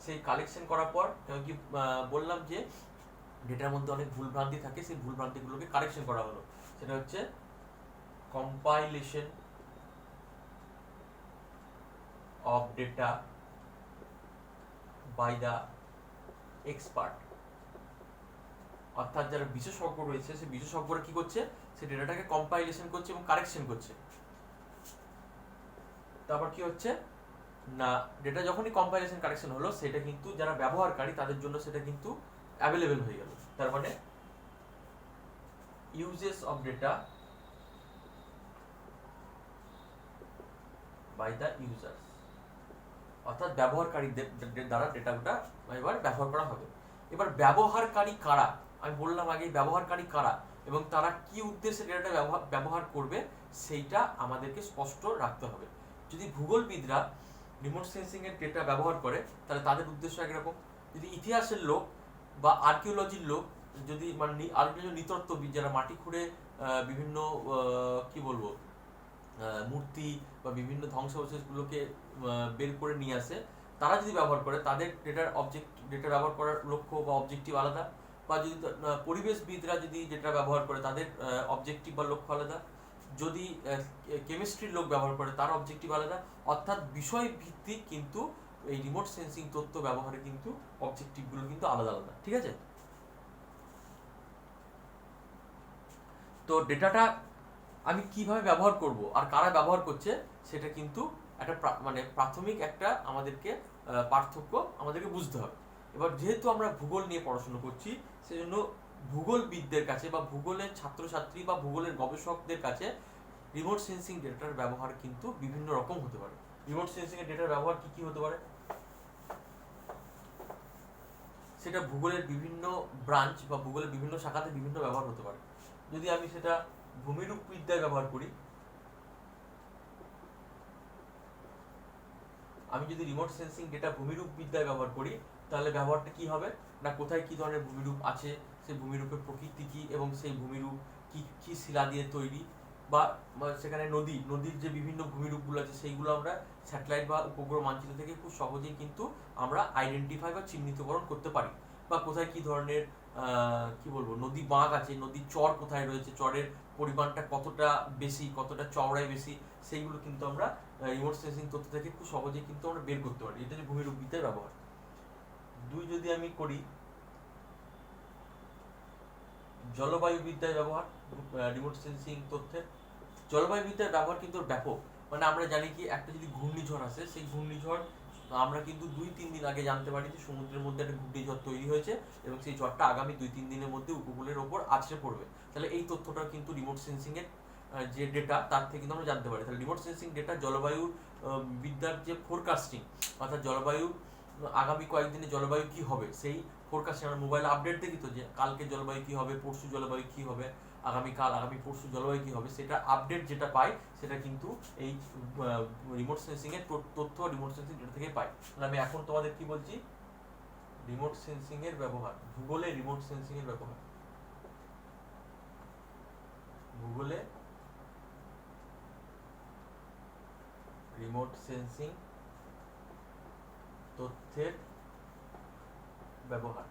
সেই কালেকশন করার পর কি বললাম যে ডেটার মধ্যে অনেক ভুলভ্রান্তি থাকে, সেই ভুলভ্রান্তিগুলোকে কারেকশন করা হলো, সেটা হচ্ছে compilation of data by the expert. অর্থাৎ যারা বিশেষজ্ঞ রয়েছে সেই বিশেষজ্ঞরা কি করছে, সেই ডেটাটাকে কম্পাইলেশন করছে এবং কারেকশন করছে। তারপর কি হচ্ছে না ডেটা যখনই কম্পাইলেশন কারেকশন হলো সেটা কিন্তু যারা ব্যবহারকারী তাদের জন্য সেটা কিন্তু অ্যাভেলেবেল হয়ে গেল। তার মানে uses of data by the users, অর্থাৎ ব্যবহারকারীদের দ্বারা ডেটাটা এবার ব্যবহার করা হবে। এবার ব্যবহারকারী কারা, আমি বললাম আগে ব্যবহারকারী কারা এবং তারা কি উদ্দেশ্যে ডেটাটা ব্যবহার করবে সেইটা আমাদেরকে স্পষ্ট রাখতে হবে। যদি ভূগোলবিদরা রিমোট সেন্সিং এর ডেটা ব্যবহার করে তাহলে তাদের উদ্দেশ্য একরকম, যদি ইতিহাসের লোক বা আর্কিওলজির লোক, যদি মানে আর্কিওলজি নৃতত্ত্ববিদ যারা মাটি খুঁড়ে বিভিন্ন কি বলবো মূর্তি বা বিভিন্ন ধ্বংসাবশেষগুলোকে বের করে নিয়ে আসে, তারা যদি ব্যবহার করে তাদের ডেটা ব্যবহার করার লক্ষ্য বা অবজেক্টিভ আলাদা। বা যদি পরিবেশবিদরা যদি ডেটা ব্যবহার করে তাদের অবজেক্টিভ বা লক্ষ্য আলাদা। যদি কেমিস্ট্রির লোক ব্যবহার করে তার অবজেক্টিভ আলাদা। অর্থাৎ বিষয় ভিত্তিক কিন্তু এই রিমোট সেন্সিং তথ্য ব্যবহারে কিন্তু অবজেক্টিভগুলো কিন্তু আলাদা আলাদা, ঠিক আছে। তো ডেটাটা আমি কিভাবে ব্যবহার করব আর কারা ব্যবহার করছে সেটা কিন্তু একটা মানে প্রাথমিক একটা আমাদেরকে পার্থক্য আমাদেরকে বুঝতে হবে। এবার যেহেতু আমরা ভূগোল নিয়ে পড়াশোনা করছি সেজন্য ভূগোলবিদদের কাছে বা ভূগোলের ছাত্রছাত্রী বা ভূগোলের গবেষকদের কাছে রিমোট সেন্সিং ডেটার ব্যবহার কিন্তু বিভিন্ন রকম হতে পারে। রিমোট সেন্সিং এর ডেটার ব্যবহার কি কি হতে পারে, সেটা ভূগোলের বিভিন্ন ব্রাঞ্চ বা ভূগোলের বিভিন্ন শাখাতে বিভিন্ন ব্যবহার হতে পারে। যদি আমি সেটা ভূমিরূপ বিদ্যায় ব্যবহার করি, আমি যদি রিমোট সেন্সিং ডেটা ভূমিরূপ বিদ্যায় ব্যবহার করি তাহলে ব্যবহারটা কি হবে না কোথায় কি ধরনের ভূমিরূপ আছে, সেই ভূমিরূপের প্রকৃতি কি এবং সেই ভূমিরূপ কি কি শিলা দিয়ে তৈরি, বা সেখানে নদীর যে বিভিন্ন ভূমিরূপগুলো আছে সেইগুলো আমরা স্যাটেলাইট বা উপগ্রহ মানচিত্র থেকে খুব সহজেই কিন্তু আমরা আইডেন্টিফাই বা চিহ্নিতকরণ করতে পারি। বা কোথায় কি ধরনের কি বলবো নদী বাঁক আছে, নদীর চর কোথায় রয়েছে, চরের পরিমাণটা কতটা বেশি, কতটা চওড়ায় বেশি, সেইগুলো কিন্তু আমরা রিমোট সেন্সিং তথ্য থেকে খুব সহজেই কিন্তু আমরা বের করতে পারি। এটা হচ্ছে ভূমিরূপ বিদ্যার ব্যবহার। যদি আমি করি জলবায়ু বিদ্যায় ব্যবহার রিমোট সেন্সিং তথ্যের, জলবায়ুবিদ্যার ব্যবহার কিন্তু ব্যাপক। মানে আমরা জানি কি একটা যদি ঘূর্ণিঝড় আসে, সেই ঘূর্ণিঝড় আমরা কিন্তু 2-3 দিন আগে জানতে পারি যে সমুদ্রের মধ্যে একটা ঘূর্ণিঝড় তৈরি হয়েছে এবং সেই ঝড়টা আগামী 2-3 দিনের মধ্যে উপকূলের ওপর আছড়ে পড়বে। তাহলে এই তথ্যটা কিন্তু রিমোট সেন্সিং এর যে ডেটা তার থেকে কিন্তু আমরা জানতে পারি। তাহলে রিমোট সেন্সিং ডেটা জলবায়ুর বিদ্যার যে ফোরকাস্টিং, অর্থাৎ জলবায়ু আগামী কয়েকদিনে জলবায়ু কি হবে সেই ফোরকাস্টিং, আমরা মোবাইলে আপডেট দেখি তো যে কালকে জলবায়ু কি হবে, পরশু জলবায়ু কি হবে, আগামীকাল আগামী পরশু জলবায়ু কি হবে, সেটা আপডেট যেটা পাই সেটা কিন্তু এই রিমোট সেন্সিং এর তথ্য রিমোট সেন্সিং ডেটা থেকে পাই। তাহলে আমি এখন তোমাদের কি বলছি, রিমোট সেন্সিং এর ব্যবহার, ভূগোলে রিমোট সেন্সিং এর ব্যবহার, ভূগোলে রিমোট সেন্সিং তথ্যের ব্যবহার।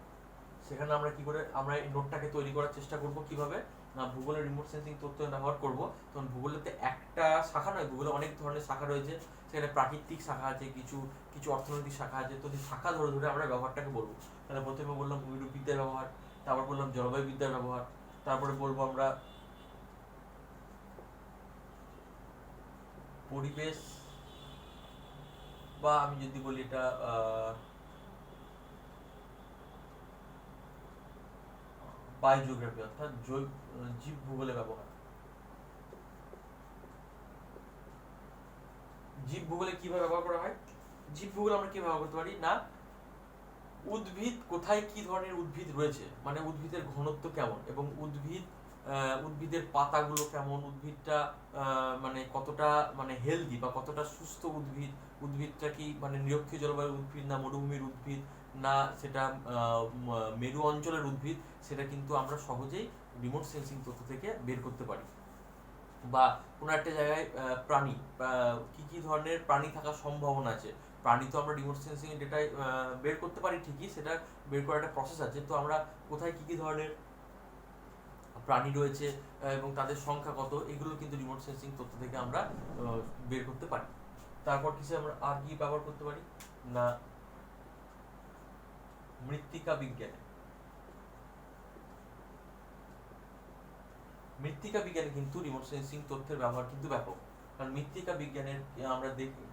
সেখানে আমরা কি করে আমরা এই নোটটাকে তৈরি করার চেষ্টা করব, কিভাবে না ভূগোলের রিমোট সেন্সিং তথ্য ব্যবহার করব। তখন ভূগোলেতে একটা শাখা নয়, ভূগোলে অনেক ধরনের শাখা রয়েছে। সেখানে প্রাকৃতিক শাখা আছে, কিছু কিছু অর্থনৈতিক শাখা আছে। তো সেই শাখা ধরে ধরে আমরা ব্যবহারটাকে বলবো। তাহলে প্রথমে বললাম ভূমিরূপবিদ্যার ব্যবহার, তারপর বললাম জলবায়ুবিদ্যার ব্যবহার, তারপরে বলবো আমরা পরিবেশ, বা আমি যদি বলি এটা বায়োজিওগ্রাফি, অর্থাৎ জীব ভূগোলের ব্যবহার। জীব ভূগোলে কিভাবে ব্যবহার করা হয়, জীব ভূগোল আমরা কি ব্যবহার করতে পারি না, উদ্ভিদ কোথায় কি ধরনের উদ্ভিদ রয়েছে, মানে উদ্ভিদের ঘনত্ব কেমন এবং উদ্ভিদের পাতাগুলো কেমন, উদ্ভিদটা মানে কতটা মানে হেলদি বা কতটা সুস্থ উদ্ভিদ, উদ্ভিদটা কি মানে নিরক্ষীয় জলবায়ুর উদ্ভিদ না মরুভূমির উদ্ভিদ না সেটা মেরু অঞ্চলের উদ্ভিদ, সেটা কিন্তু আমরা সহজেই রিমোট সেন্সিং তথ্য থেকে বের করতে পারি। বা কোনো একটা জায়গায় প্রাণী, কি কি ধরনের প্রাণী থাকার সম্ভাবনা আছে, প্রাণী তো আমরা রিমোট সেন্সিং এর ডেটায় বের করতে পারি ঠিকই, সেটা বের করার একটা প্রসেস আছে। তো আমরা কোথায় কি কি ধরনের প্রাণী রয়েছে এবং তাদের সংখ্যা কত, এগুলো কিন্তু রিমোট সেন্সিং তথ্য থেকে আমরা বের করতে পারি। তারপর কিসে আমরা আর কি ব্যবহার করতে পারি না, মৃত্তিকা বিজ্ঞানে, মৃত্তিকা বিজ্ঞানে কিন্তু রিমোট সেন্সিং তথ্যের ব্যবহার কিন্তু ব্যাপক। কারণ মৃত্তিকা বিজ্ঞানের আমরা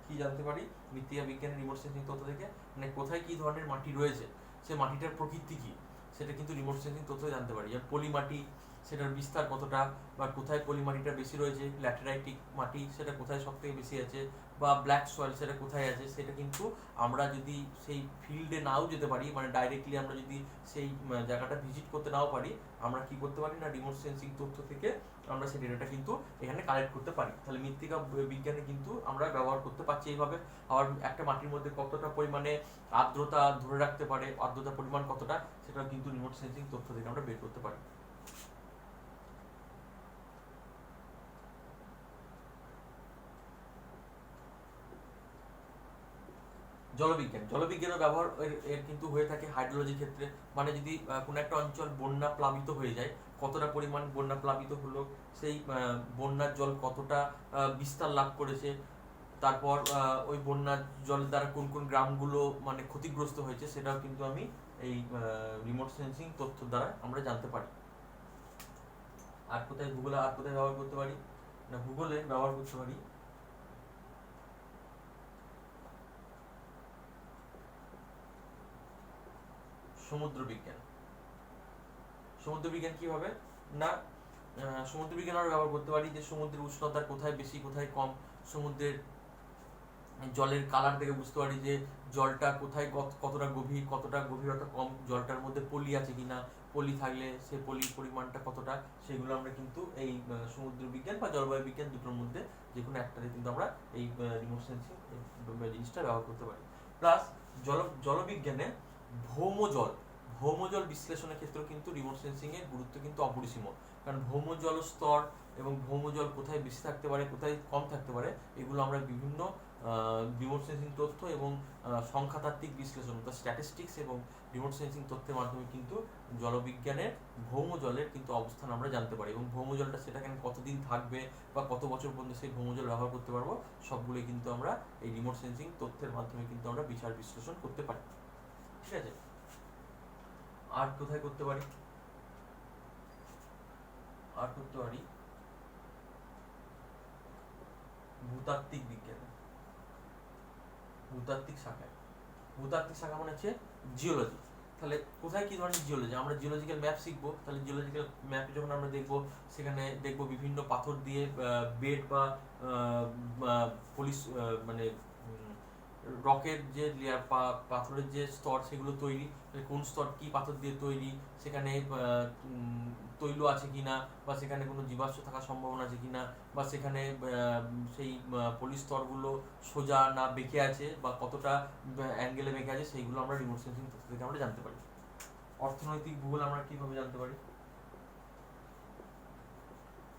কি জানতে পারি, মৃত্তিকা বিজ্ঞানের রিমোট সেন্সিং তথ্য থেকে মানে কোথায় কি ধরনের মাটি রয়েছে, সে মাটিটার প্রকৃতি কি, সেটা কিন্তু রিমোট সেন্সিং তথ্য জানতে পারি। যেমন পলি মাটি, সেটার বিস্তার কতটা, বা কোথায় পলি মাটিটা বেশি রয়েছে, ল্যাটেরাইটিক মাটি সেটা কোথায় সব থেকে বেশি আছে, বা ব্ল্যাক সয়েল সেটা কোথায় আছে, সেটা কিন্তু আমরা যদি সেই ফিল্ডে নাও যেতে পারি, মানে ডাইরেক্টলি আমরা যদি সেই জায়গাটা ভিজিট করতে নাও পারি, আমরা কি করতে পারি না রিমোট সেন্সিং তথ্য থেকে আমরা সেই ডেটাটা কিন্তু এখানে কালেক্ট করতে পারি। তাহলে মৃত্তিকা বিজ্ঞানে কিন্তু আমরা ব্যবহার করতে পারছি এইভাবে। আবার একটা মাটির মধ্যে কতটা পরিমাণে আর্দ্রতা ধরে রাখতে পারে, আর্দ্রতা পরিমাণ কতটা, সেটা কিন্তু রিমোট সেন্সিং তথ্য থেকে আমরা বের করতে পারি। জলবিজ্ঞান, জলবিজ্ঞানের ব্যবহার এর কিন্তু হয়ে থাকে হাইড্রোলজির ক্ষেত্রে। মানে যদি কোনো একটা অঞ্চল বন্যা প্লাবিত হয়ে যায়, কতটা পরিমাণ বন্যা প্লাবিত হলো, সেই বন্যার জল কতটা বিস্তার লাভ করেছে, তারপর ওই বন্যার জল দ্বারা কোন কোন গ্রামগুলো মানে ক্ষতিগ্রস্ত হয়েছে, সেটাও কিন্তু আমি এই রিমোট সেন্সিং তথ্য দ্বারা আমরা জানতে পারি। আর কোথায় ভূগোলে আর কোথায় ব্যবহার করতে পারি না, ভূগোলে ব্যবহার করতে পারি সমুদ্র বিজ্ঞান। সমুদ্র বিজ্ঞান কিভাবে না, সমুদ্র বিজ্ঞান আমরা ব্যবহার করতে পারি যে সমুদ্রের উষ্ণতা কোথায় বেশি কোথায় কম, সমুদ্রের জলের কালার দেখে বুঝতে পারি যে জলটা কোথায় কতটা গভীর, কতটা গভীরতা কম, জলটার মধ্যে পলি আছে কিনা, পলি থাকলে সে পলির পরিমাণটা কতটা, সেগুলো আমরা কিন্তু এই সমুদ্র বিজ্ঞান বা জলবায়ু বিজ্ঞান দুটোর মধ্যে যে কোনো একটাতে কিন্তু আমরা এই রিমোট সেন্সিং জিনিসটা ব্যবহার করতে পারি। প্লাস জলবিজ্ঞানে ভৌমজল বিশ্লেষণের ক্ষেত্রেও কিন্তু রিমোট সেন্সিং এর গুরুত্ব কিন্তু অপরিসীম। কারণ ভৌমজল স্তর এবং ভৌমজল কোথায় বেশি থাকতে পারে কোথায় কম থাকতে পারে, এগুলো আমরা বিভিন্ন রিমোট সেন্সিং তথ্য এবং সংখ্যাতাত্ত্বিক বিশ্লেষণ অর্থাৎ স্ট্যাটিস্টিক্স এবং রিমোট সেন্সিং তথ্যের মাধ্যমে কিন্তু জলবিজ্ঞানের ভৌমজলের কিন্তু অবস্থান আমরা জানতে পারি, এবং ভৌমজলটা সেটাকে কতদিন থাকবে বা কত বছর পর্যন্ত সেই ভৌমজল ব্যবহার করতে পারবো, সবগুলোই কিন্তু আমরা এই রিমোট সেন্সিং তথ্যের মাধ্যমে কিন্তু আমরা বিচার বিশ্লেষণ করতে পারি। ঠিক আছে, আর কোথায় করতে পারি, আর করতে পারি ভূতাত্ত্বিক বিজ্ঞানে, ভূতাত্ত্বিক শাখায়। ভূতাত্ত্বিক শাখা মানে হচ্ছে জিওলজি। তাহলে কোথায় কি ধরনের জিওলজি? আমরা জিওলজিক্যাল ম্যাপ শিখবো। তাহলে জিওলজিক্যাল ম্যাপে যখন আমরা দেখবো, সেখানে দেখবো বিভিন্ন পাথর দিয়ে বেড বা পলিশ মানে রকের যে লেয়ার, পাথরের যে স্তর সেগুলো তৈরি, কোন স্তর কি পাথর দিয়ে তৈরি, সেখানে তৈল আছে কিনা, বা সেখানে কোনো জীবাশ্ম থাকার সম্ভাবনা আছে কিনা, বা সেখানে সেই পলি স্তরগুলো সোজা না বেঁকে আছে বা কতটা অ্যাঙ্গেলে বেঁকে আছে, সেইগুলো আমরা রিমোট সেন্সিং তথ্য থেকে আমরা জানতে পারি। অর্থনৈতিক ভূগোল আমরা কিভাবে জানতে পারি?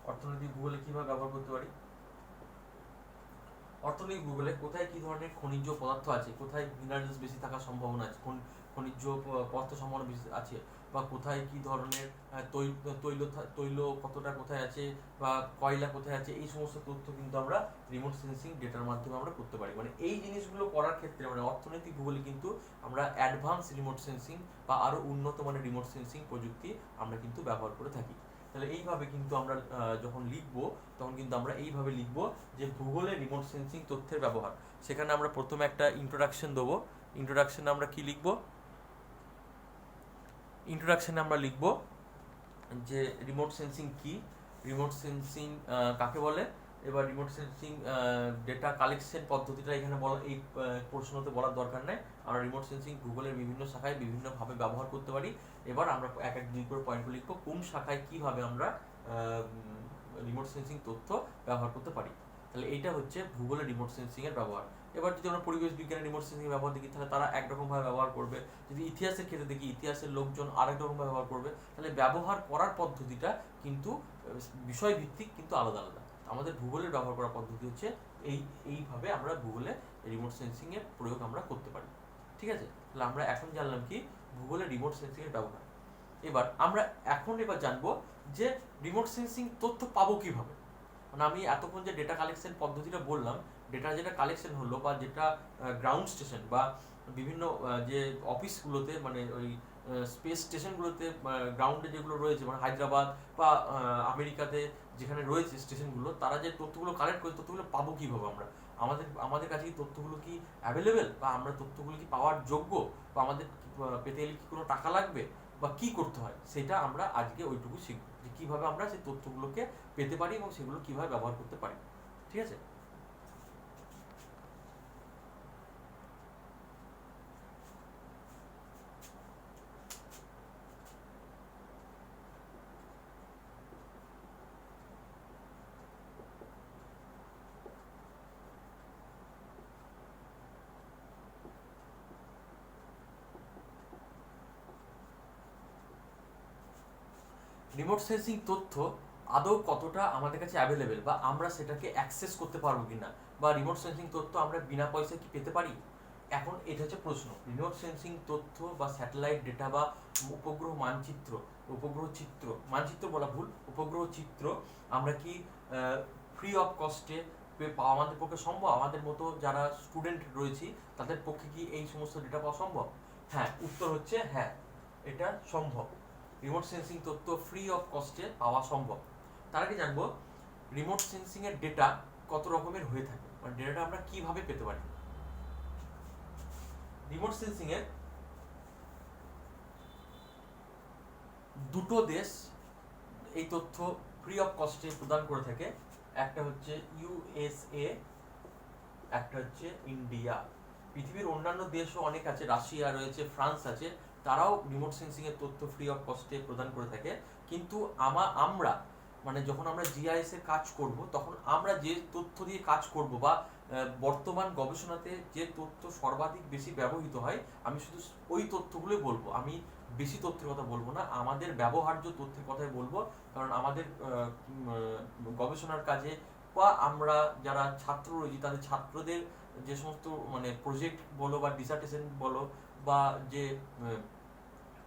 অর্থনৈতিক ভূগোলে কিভাবে ব্যবহার করতে পারি? অর্থনৈতিক ভূগোলে কোথায় কি ধরনের খনিজ পদার্থ আছে, কোথায় মিনারেলস বেশি থাকার সম্ভাবনা আছে, খনিজ পদার্থ সম্ভাবনা বেশি আছে, বা কোথায় কি ধরনের তৈল কতটা কোথায় আছে, বা কয়লা কোথায় আছে, এই সমস্ত তথ্য কিন্তু আমরা রিমোট সেন্সিং ডেটার মাধ্যমে আমরা করতে পারি। মানে এই জিনিসগুলো করার ক্ষেত্রে মানে অর্থনৈতিক ভূগোলে কিন্তু আমরা অ্যাডভান্স রিমোট সেন্সিং বা আরো উন্নত মানের রিমোট সেন্সিং প্রযুক্তি আমরা কিন্তু ব্যবহার করে থাকি। তাহলে এইভাবে কিন্তু আমরা যখন লিখবো, তখন কিন্তু আমরা এইভাবে লিখবো যে ভূগোলে রিমোট সেন্সিং তথ্যের ব্যবহার। সেখানে আমরা প্রথমে একটা ইন্ট্রোডাকশন দেবো। ইন্ট্রোডাকশনে আমরা কি লিখবো? ইন্ট্রোডাকশনে আমরা লিখবো যে রিমোট সেন্সিং কি, রিমোট সেন্সিং কাকে বলে, এবার রিমোট সেন্সিং ডেটা কালেকশন পদ্ধতিটা এখানে বলা, এই প্রশ্নতে বলার দরকার নেই। আমরা রিমোট সেন্সিং ভূগোলের বিভিন্ন শাখায় বিভিন্নভাবে ব্যবহার করতে পারি। এবার আমরা এক এক দুই করে পয়েন্ট লিখবো কোন শাখায় কিভাবে আমরা রিমোট সেন্সিং তথ্য ব্যবহার করতে পারি। তাহলে এইটা হচ্ছে ভূগোলের রিমোট সেন্সিং এর ব্যবহার। এবার যদি আমরা পরিবেশ বিজ্ঞানের রিমোট সেন্সিং ব্যবহার দেখি, তাহলে তারা একরকম ভাবে ব্যবহার করবে। যদি ইতিহাসের ক্ষেত্রে দেখি, ইতিহাসের লোকজন আরেক রকম ভাবে ব্যবহার করবে। তাহলে ব্যবহার করার পদ্ধতিটা কিন্তু বিষয় ভিত্তিক কিন্তু আলাদা আলাদা। আমাদের ভূগোলের ব্যবহার করার পদ্ধতি হচ্ছে এইভাবে আমরা ভূগোলে রিমোট সেন্সিং এর প্রয়োগ আমরা করতে পারি। ঠিক আছে? তাহলে আমরা এখন জানলাম কি ভূগোলে রিমোট সেন্সিং এর ব্যবহার। এবার আমরা জানবো যে রিমোট সেন্সিং তথ্য পাবো কিভাবে। মানে আমি এতক্ষণ যে ডেটা কালেকশন পদ্ধতিটা বললাম, ডেটা যেটা কালেকশন হলো বা যেটা গ্রাউন্ড স্টেশন বা বিভিন্ন যে অফিসগুলোতে, মানে ওই স্পেস স্টেশনগুলোতে, গ্রাউন্ডে যেগুলো রয়েছে, মানে হায়দ্রাবাদ বা আমেরিকাতে যেখানে রয়েছে স্টেশনগুলো, তারা যে তথ্যগুলো কালেক্ট করে, তথ্যগুলো পাবো কিভাবে আমরা? আমাদের কাছে কি তথ্যগুলো কি অ্যাভেলেবেল, বা আমরা তথ্যগুলো কি পাওয়ার যোগ্য, বা আমাদের পেতে গেলে কি কোনো টাকা লাগবে, বা কি করতে হয়, সেটা আমরা আজকে ওইটুকু শিখবো যে কিভাবে আমরা সেই তথ্যগুলোকে পেতে পারি এবং সেগুলো কিভাবে ব্যবহার করতে পারি। ঠিক আছে? রিমোট সেন্সিং তথ্য আদৌ কতটা আমাদের কাছে অ্যাভেলেবেল, বা আমরা সেটাকে অ্যাক্সেস করতে পারবো কিনা, বা রিমোট সেন্সিং তথ্য আমরা বিনা পয়সায় কি পেতে পারি? এখন এটা হচ্ছে প্রশ্ন। রিমোট সেন্সিং তথ্য বা স্যাটেলাইট ডেটা বা উপগ্রহ মানচিত্র, মানচিত্র বলা ভুল, উপগ্রহ চিত্র আমরা কি ফ্রি অফ কস্টে পাওয়া আমাদের পক্ষে সম্ভব? আমাদের মতো যারা স্টুডেন্ট রয়েছি তাদের পক্ষে কি এই সমস্ত ডেটা পাওয়া সম্ভব? হ্যাঁ, উত্তর হচ্ছে হ্যাঁ, এটা সম্ভব। রিমোট সেন্সিং তথ্য ফ্রি অফ কস্টে পাওয়া সম্ভব। তার আগে জানবো রিমোট সেন্সিং এর ডেটা কত রকমের হয়ে থাকে, মানে ডেটাটা আমরা কিভাবে পেতে পারি। রিমোট সেন্সিং এর দুটো দেশ এই তথ্য ফ্রি অফ কস্টে প্রদান করে থাকে। একটা হচ্ছে ইউএসএ, একটা হচ্ছে ইন্ডিয়া। পৃথিবীর অন্যান্য দেশও অনেক আছে, রাশিয়া রয়েছে, ফ্রান্স আছে, তারাও রিমোট সেন্সিং এর তথ্য ফ্রি অফ কস্টে প্রদান করে থাকে। কিন্তু আমরা মানে যখন আমরা জিআইএস এর কাজ করব, তখন আমরা যে তথ্য দিয়ে কাজ করব বা বর্তমান গবেষণাতে যে তথ্য সর্বাধিক বেশি ব্যবহৃত হয়, আমি শুধু ওই তথ্যগুলোই বলবো, আমি বেশি তথ্যের কথা বলবো না, আমাদের ব্যবহার্য তথ্যের কথাই বলবো। কারণ আমাদের গবেষণার কাজে বা আমরা যারা ছাত্র রয়েছি তাদের ছাত্রদের যে সমস্ত মানে প্রজেক্ট বলো বা ডিসার্টেশন বলো, বা যে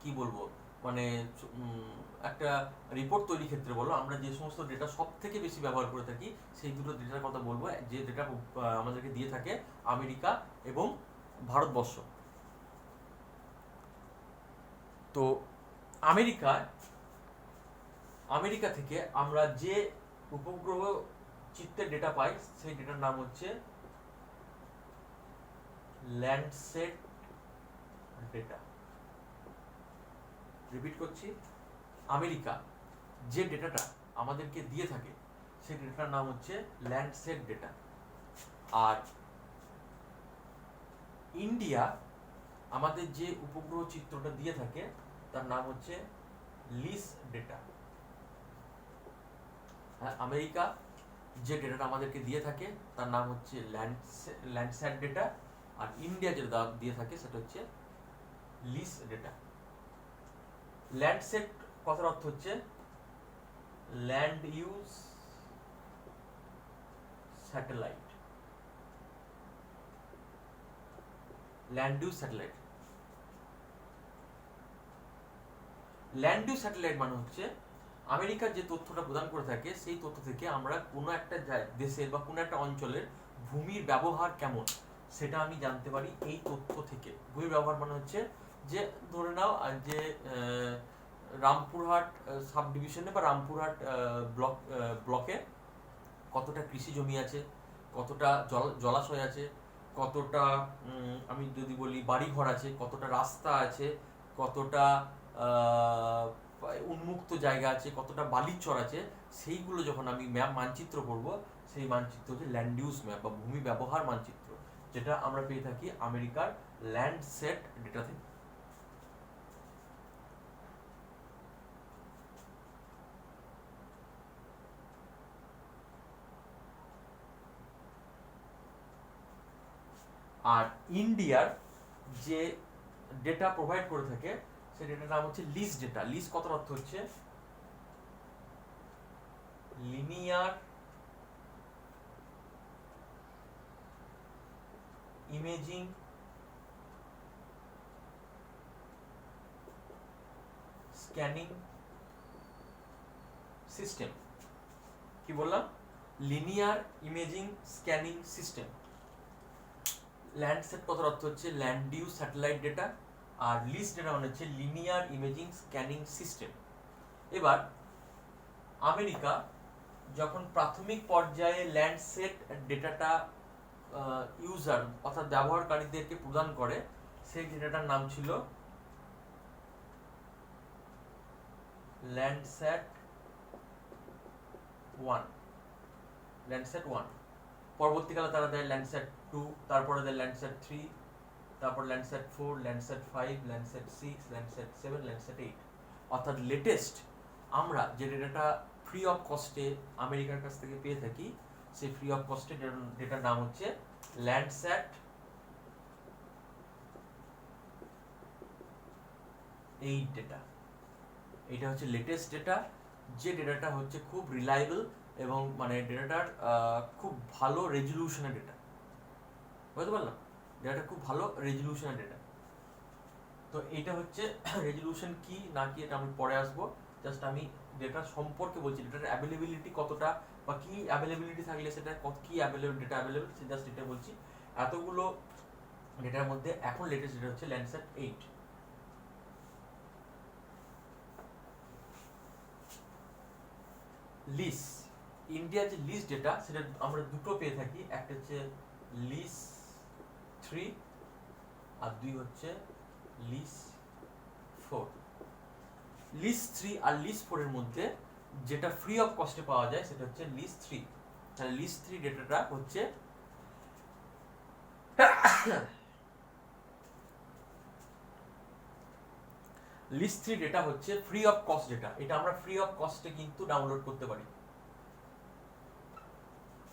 কি বলবো মানে একটা রিপোর্ট তৈরির ক্ষেত্রে বলো, আমরা যে সমস্ত ডেটা সব থেকে বেশি ব্যবহার করে থাকি, সেই দুটো ডেটার কথা বলবো। যে ডেটা আমাদেরকে দিয়ে থাকে আমেরিকা এবং ভারতবর্ষ। তো আমেরিকা থেকে আমরা যে উপগ্রহ চিত্রের ডেটা পাই সেই ডেটার নাম হচ্ছে ল্যান্ডসেট ডেটা। রিপিট করছি, আমেরিকা যে ডেটাটা আমাদেরকে দিয়ে থাকে সেই ডেটাটার নাম হচ্ছে ল্যান্ডসেট ডেটা। আর ইন্ডিয়া আমাদের যে উপগ্রহ চিত্রটা দিয়ে থাকে তার নাম হচ্ছে লিস ডেটা। আমেরিকা যে ডেটাটা আমাদেরকে দিয়ে থাকে তার নাম হচ্ছে ল্যান্ডস্যাট ডেটা, আর ইন্ডিয়া যেটা দিয়ে থাকে সেটা হচ্ছে লিস ডেটা। ল্যান্ডসেট কথার অর্থ হচ্ছে land use satellite. Land use satellite, land use satellite মানে হচ্ছে আমেরিকা যে তথ্যটা প্রদান করে থাকে সেই তথ্য থেকে আমরা কোনো একটা দেশের বা কোনো একটা অঞ্চলের ভূমির ব্যবহার কেমন সেটা আমি জানতে পারি এই তথ্য থেকে। ভূমির ব্যবহার মানে হচ্ছে যে ধরে নাও যে রামপুরহাট সাব ডিভিশনে বা রামপুরহাট ব্লকে কতটা কৃষি জমি আছে, কতটা জলাশয় আছে, কতটা আমি যদি বলি বাড়িঘর আছে, কতটা রাস্তা আছে, কতটা উন্মুক্ত জায়গা আছে, কতটা বালির চর আছে, সেইগুলো যখন আমি ম্যাপ মানচিত্র করব সেই মানচিত্র হচ্ছে ল্যান্ড ইউজ ম্যাপ বা ভূমি ব্যবহার মানচিত্র, যেটা আমরা পেয়ে থাকি আমেরিকার ল্যান্ডসেট ডেটা থেকে। আর ইন্ডিয়ার যে ডেটা প্রোভাইড করে থাকে সেই ডেটার নাম হচ্ছে লিস ডেটা। লিস কথার অর্থ হচ্ছে লিনিয়ার ইমেজিং স্ক্যানিং সিস্টেম। কি বললাম? Linear imaging scanning system. Landsat কথার অর্থ হচ্ছে ল্যান্ড ইউজ স্যাটেলাইট ডেটা, আর লিস ডেটা মানে হচ্ছে লিনিয়ার ইমেজিং স্ক্যানিং সিস্টেম। এবার আমেরিকা যখন প্রাথমিক পর্যায়ে ল্যান্ডসেট ডেটাটা ইউজার অর্থাৎ ব্যবহারকারীদেরকে প্রদান করে সেই ডেটাটার নাম ছিল ল্যান্ডস্যাট 1। ল্যান্ডস্যাট 1 পরবর্তীকালে তারা দেয় ল্যান্ডস্যাট 2, তারপরে দেয় ল্যান্ডস্যাট 3, তারপর ল্যান্ডস্যাট 4, ল্যান্ডস্যাট 5, ল্যান্ডস্যাট 6, ল্যান্ডস্যাট 7, ল্যান্ডস্যাট 8। অর্থাৎ লেটেস্ট আমরা যে ডেটাটা ফ্রি অফ কস্টে আমেরিকার কাছ থেকে পেয়ে থাকি সেই ফ্রি অফ কস্টে ডেটার নাম হচ্ছে ল্যান্ডস্যাট 8 ডেটা। এটা হচ্ছে লেটেস্ট ডেটা, যে ডেটাটা হচ্ছে খুব রিলায়েবল এবং মানে ডেটাটার খুব ভালো রেজলিউশনের ডেটা। বুঝতে পারলাম? ডেটাটা খুব ভালো রেজলিউশনের ডেটা। তো এটা হচ্ছে রেজলিউশন কি না কি এটা আমি পরে আসবো। জাস্ট আমি ডেটার সম্পর্কে বলছি, ডেটার অ্যাভেলেবিলিটি কতটা বা কি অ্যাভেলেবিলিটি থাকলে সেটা কি ডেটা অ্যাভেলেবল সে জাস্ট এটা বলছি। এতগুলো ডেটার মধ্যে এখন লেটেস্ট ডেটা হচ্ছে ল্যান্ডস্যাট 8। লিস, ইন্ডিয়ার যে লিস ডেটা সেটা আমরা দুটো পেয়ে থাকি, একটা হচ্ছে লিস 3 আর 2 হচ্ছে লিস 4। লিস 3 আর লিস 4 এর মধ্যে যেটা ফ্রি অফ কস্টে পাওয়া যায় সেটা হচ্ছে লিস 3। তাহলে লিস 3 ডেটাটা হচ্ছে লিস 3 ডেটা হচ্ছে ফ্রি অফ কস্ট ডেটা। এটা আমরা ফ্রি অফ কস্টে কিন্তু ডাউনলোড করতে পারি।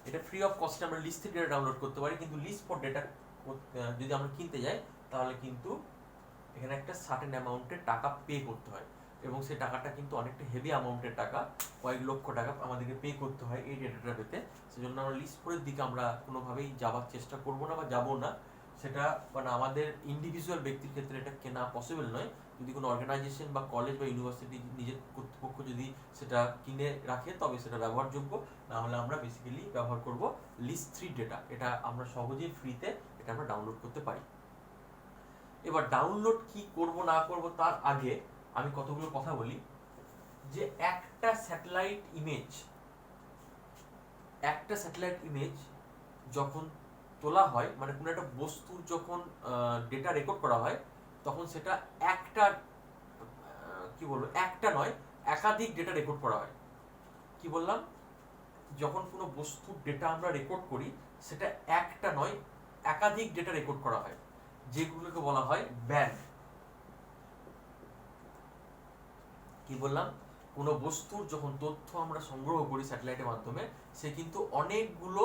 এটা ফ্রি অফ কস্টে আমরা লিস 3 ডেটা ডাউনলোড করতে পারি, কিন্তু লিস 4 ডেটা যদি আমরা কিনতে যাই তাহলে কিন্তু এখানে একটা সার্টেন অ্যামাউন্টের টাকা পে করতে হয়, এবং সেই টাকাটা কিন্তু অনেকটা হেভি অ্যামাউন্টের টাকা, কয়েক লক্ষ টাকা আমাদেরকে পে করতে হয় এই ডেটাটা পেতে। সেজন্য আমরা লিস্ট 4 এর দিকে আমরা কোনোভাবেই যাওয়ার চেষ্টা করব না বা যাবো না। সেটা মানে আমাদের ইন্ডিভিজুয়াল ব্যক্তির ক্ষেত্রে এটা কেনা পসিবল নয়। যদি কোনো অর্গানাইজেশন বা কলেজ বা ইউনিভার্সিটি নিজের কর্তৃপক্ষ যদি সেটা কিনে রাখে তবে সেটা ব্যবহারযোগ্য, না হলে আমরা বেসিক্যালি ব্যবহার করব লিস্ট 3 ডেটা। এটা আমরা সহজেই ফ্রিতে এটা আমরা ডাউনলোড করতে পারি। এবার ডাউনলোড কি করব না করব তার আগে আমি কতগুলো কথা বলি। যে একটা স্যাটেলাইট ইমেজ একটা স্যাটেলাইট ইমেজ যখন তোলা হয়, মানে কোনো একটা বস্তুর যখন ডেটা রেকর্ড করা হয়, তখন সেটা একটা কি বলবো, একটা নয় একাধিক ডেটা রেকর্ড করা হয়। কি বললাম, যখন কোনো বস্তুর ডেটা আমরা রেকর্ড করি সেটা একটা নয় একাধিক ডেটা রেকর্ড করা হয়, যেগুলোকে বলা হয় ব্যান্ড। কি বললাম, কোনো বস্তুর যখন তথ্য আমরা সংগ্রহ করি স্যাটেলাইটের মাধ্যমে, সে কিন্তু অনেকগুলো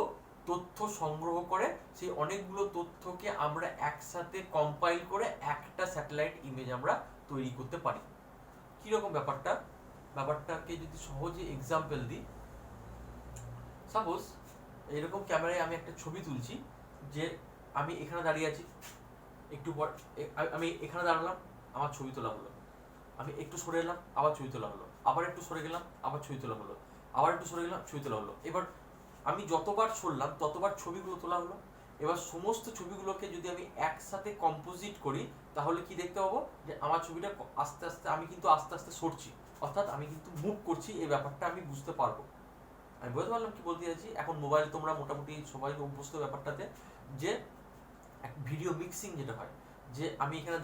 তথ্য সংগ্রহ করে, সেই অনেকগুলো তথ্যকে আমরা একসাথে কম্পাইল করে একটা স্যাটেলাইট ইমেজ আমরা তৈরি করতে পারি। কিরকম ব্যাপারটাকে যদি সহজে এক্সাম্পল দিই, সাপোজ এরকম ক্যামেরায় আমি একটা ছবি তুলছি, যে আমি এখানে দাঁড়িয়ে আছি, একটু পর আমি এখানে দাঁড়ালাম, আমার ছবি তোলা হলো, আমি একটু সরে এলাম, আবার ছবি তোলা হলো, আবার একটু সরে গেলাম, আবার ছবি তোলা হলো, আবার একটু সরে গেলাম, ছবি তোলা হলো। এবার আমি যতবার সরলাম ততবার ছবিগুলো তোলা হলো। এবার সমস্ত ছবিগুলোকে যদি আমি একসাথে কম্পোজিট করি, তাহলে কি দেখতে পাবো, যে আমার ছবিটা আস্তে আস্তে, আমি কিন্তু আস্তে আস্তে সরছি, অর্থাৎ আমি কিন্তু মুভ করছি, এই ব্যাপারটা আমি বুঝতে পারবো। আমি বুঝতে পারলাম কি বলতে চাইছি। এখন মোবাইল তোমরা মোটামুটি সবাই অভ্যস্ত ব্যাপারটাতে, যে ভিডিও মিক্সিং যেটা হয়, যে আমি এখানে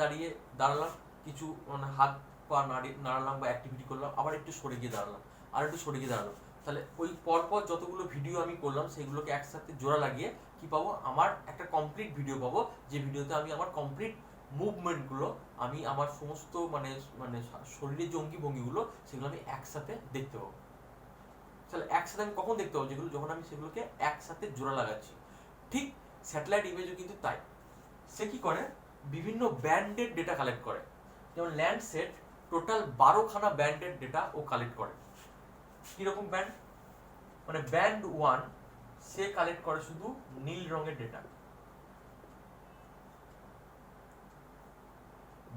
দাঁড়ালাম, কিছু মানে হাত পা নাড়ালাম বা অ্যাক্টিভিটি করলাম, আবার একটু সরে গিয়ে দাঁড়ালাম, আর একটু সরে গিয়ে দাঁড়ালাম, তাহলে ওই পরপর যতগুলো ভিডিও আমি করলাম সেগুলোকে একসাথে জোড়া লাগিয়ে কি পাবো, আমার একটা কমপ্লিট ভিডিও পাবো, যে ভিডিওতে আমি আমার কমপ্লিট মুভমেন্টগুলো, আমি আমার সমস্ত মানে মানে শরীরের যে অঙ্গি ভঙ্গিগুলো, সেগুলো আমি একসাথে দেখতে পাবো। তাহলে একসাথে আমি কখন দেখতে পাবো, যেগুলো যখন আমি সেগুলোকে একসাথে জোড়া লাগাচ্ছি। ঠিক স্যাটেলাইট ইমেজও কিন্তু তাই। সে কি করে, বিভিন্ন ব্যান্ডেড ডেটা কালেক্ট করে। যেমন ল্যান্ডসেট টোটাল 12খানা ব্যান্ডেড ডেটা ও কালেক্ট করে। কিরকম ব্যান্ড, মানে ব্যান্ড 1 সে কালেক্ট করে শুধু নীল রঙের ডেটা,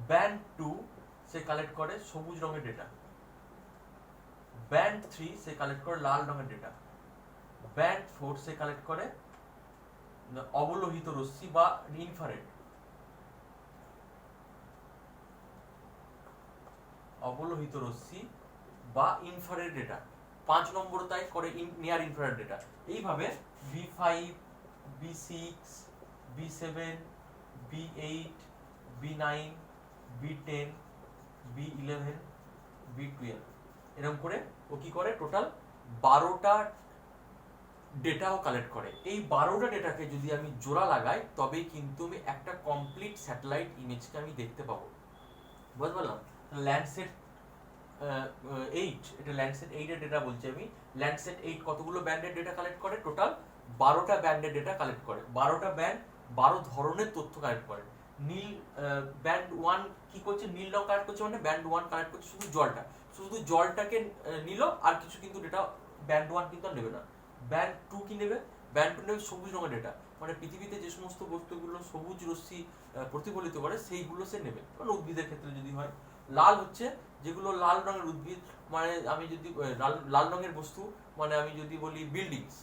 ব্যান্ড 2 সে কালেক্ট করে সবুজ রঙের ডেটা, ব্যান্ড 3 সে কালেক্ট করে লাল রঙের ডেটা, ব্যান্ড 4 সে কালেক্ট করে অবলোহিত রশ্মি বা ইনফ্রারেড, অবলোহিত রশ্মি বা ইনফ্রারেড ডেটা। 5 নম্বর তাই করে নিয়ার ইনফ্রারেড ডেটা। এইভাবে B5, B6, B7, B8, B9, B10, B11, B12 এরকম করে ও কি করে, টোটাল 12টা ডেটাও কালেক্ট করে। এই 12টা ডেটাকে যদি আমি জোড়া লাগাই, তবেই কিন্তু আমি একটা কমপ্লিট স্যাটেলাইট ইমেজকে আমি দেখতে পাবো। বুঝতে পারলাম। ল্যান্ডসেট 8, এটা ল্যান্ডসেট 8 এর ডেটা বলছি আমি। ল্যান্ডসেট 8 কতগুলো ব্যান্ডের ডেটা কালেক্ট করে, টোটাল 12টা ব্যান্ডের ডেটা কালেক্ট করে। 12টা ব্যান্ড 12 ধরনের তথ্য কালেক্ট করে। নীল ব্যান্ড 1 কি করছে, নীল রং কালেক্ট করছে, মানে ব্যান্ড 1 কালেক্ট করছে শুধু জলটাকে নিল, আর কিছু কিন্তু ডেটা ব্যান্ড 1 কিন্তু আর নেবে না। ব্যান্ড 2 কি নেবে, ব্যান্ড 2 নেবে সবুজ রঙের ডেটা, মানে পৃথিবীতে যে সমস্ত বস্তুগুলো সবুজ রশ্মি প্রতিফলিত করে সেইগুলো সে নেবে, মানে উদ্ভিদের ক্ষেত্রে যদি হয়। লাল হচ্ছে যেগুলো লাল রঙের উদ্ভিদ, মানে আমি যদি লাল রঙের বস্তু, মানে আমি যদি বলি বিল্ডিংস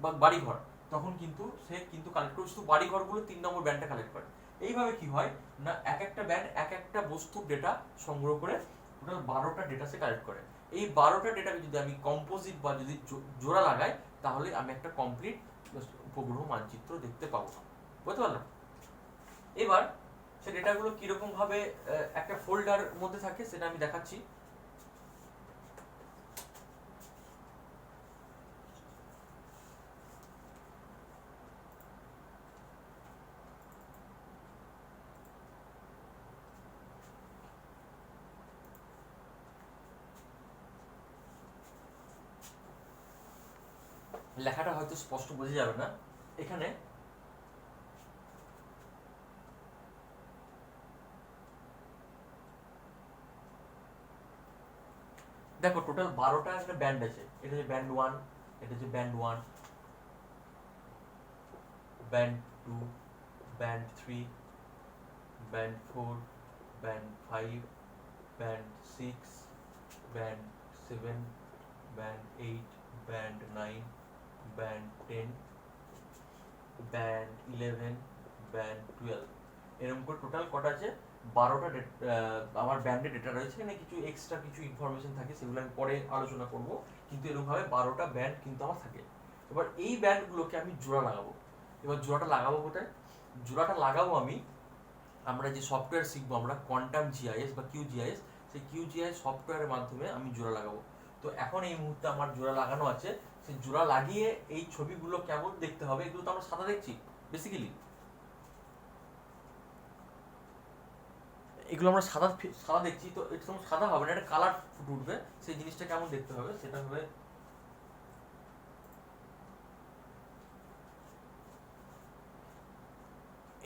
বা বাড়িঘর, তখন কিন্তু সে কিন্তু কালেক্ট করে শুধু বাড়িঘরগুলো 3 নম্বর ব্যান্ডটা কালেক্ট করে। এইভাবে কি হয় না, এক একটা ব্যান্ড এক একটা বস্তুর ডেটা সংগ্রহ করে টোটাল 12টা ডেটা সে কালেক্ট করে। এই 12টা ডেটাকে যদি আমি কম্পোজিট বা যদি জোড়া লাগাই, তাহলে আমি একটা কমপ্লিট উপগ্রহ মানচিত্র দেখতে পাবো। বুঝতে পারলাম। এবার সে ডেটাগুলো কিরকম ভাবে একটা ফোল্ডার মধ্যে থাকে সেটা আমি দেখাচ্ছি। লেখাটা হয়তো স্পষ্ট বোঝা যাবে না এখানে। দেখো টোটাল 12টা একটা ব্যান্ড আছে। এটা হচ্ছে ব্যান্ড 1, এটা হচ্ছে band 1, band 2, band 3, band 4, band 5, band 6, band 7, band 8, band 9, band 10, band 11, band 12। এরকম করে টোটাল কটা আছে, 12টা আমার ব্যান্ডের ডেটা রয়েছে। এখানে কিছু এক্সট্রা কিছু ইনফরমেশন থাকে, সেগুলো আমি পরে আলোচনা করব, কিন্তু এরকম ভাবে 12টা ব্যান্ড কিন্তু আমার থাকে। এবার এই ব্যান্ডগুলোকে আমি জোড়া লাগাবো। এবার জোড়াটা লাগাবো কোথায়? জোড়াটা লাগাবো আমরা যে সফটওয়্যার শিখবো আমরা কোয়ান্টাম জিআইএস বা কিউজিআইএস, সেই কিউজিআইএস সফটওয়্যারের মাধ্যমে আমি জোড়া লাগাবো। তো এখন এই মুহূর্তে আমার জোড়া লাগানো আছে, সেই জোড়া লাগিয়ে এই ছবিগুলো কেমন দেখতে হবে, এগুলো তো আমরা সাদা দেখছি বেসিক্যালি, এগুলো আমরা সাদা সাদা দেখছি, তো এটা তো সাদা হবে না, একটা কালার ফুটে উঠবে। সেই জিনিসটা কেমন দেখতে হবে সেটা হবে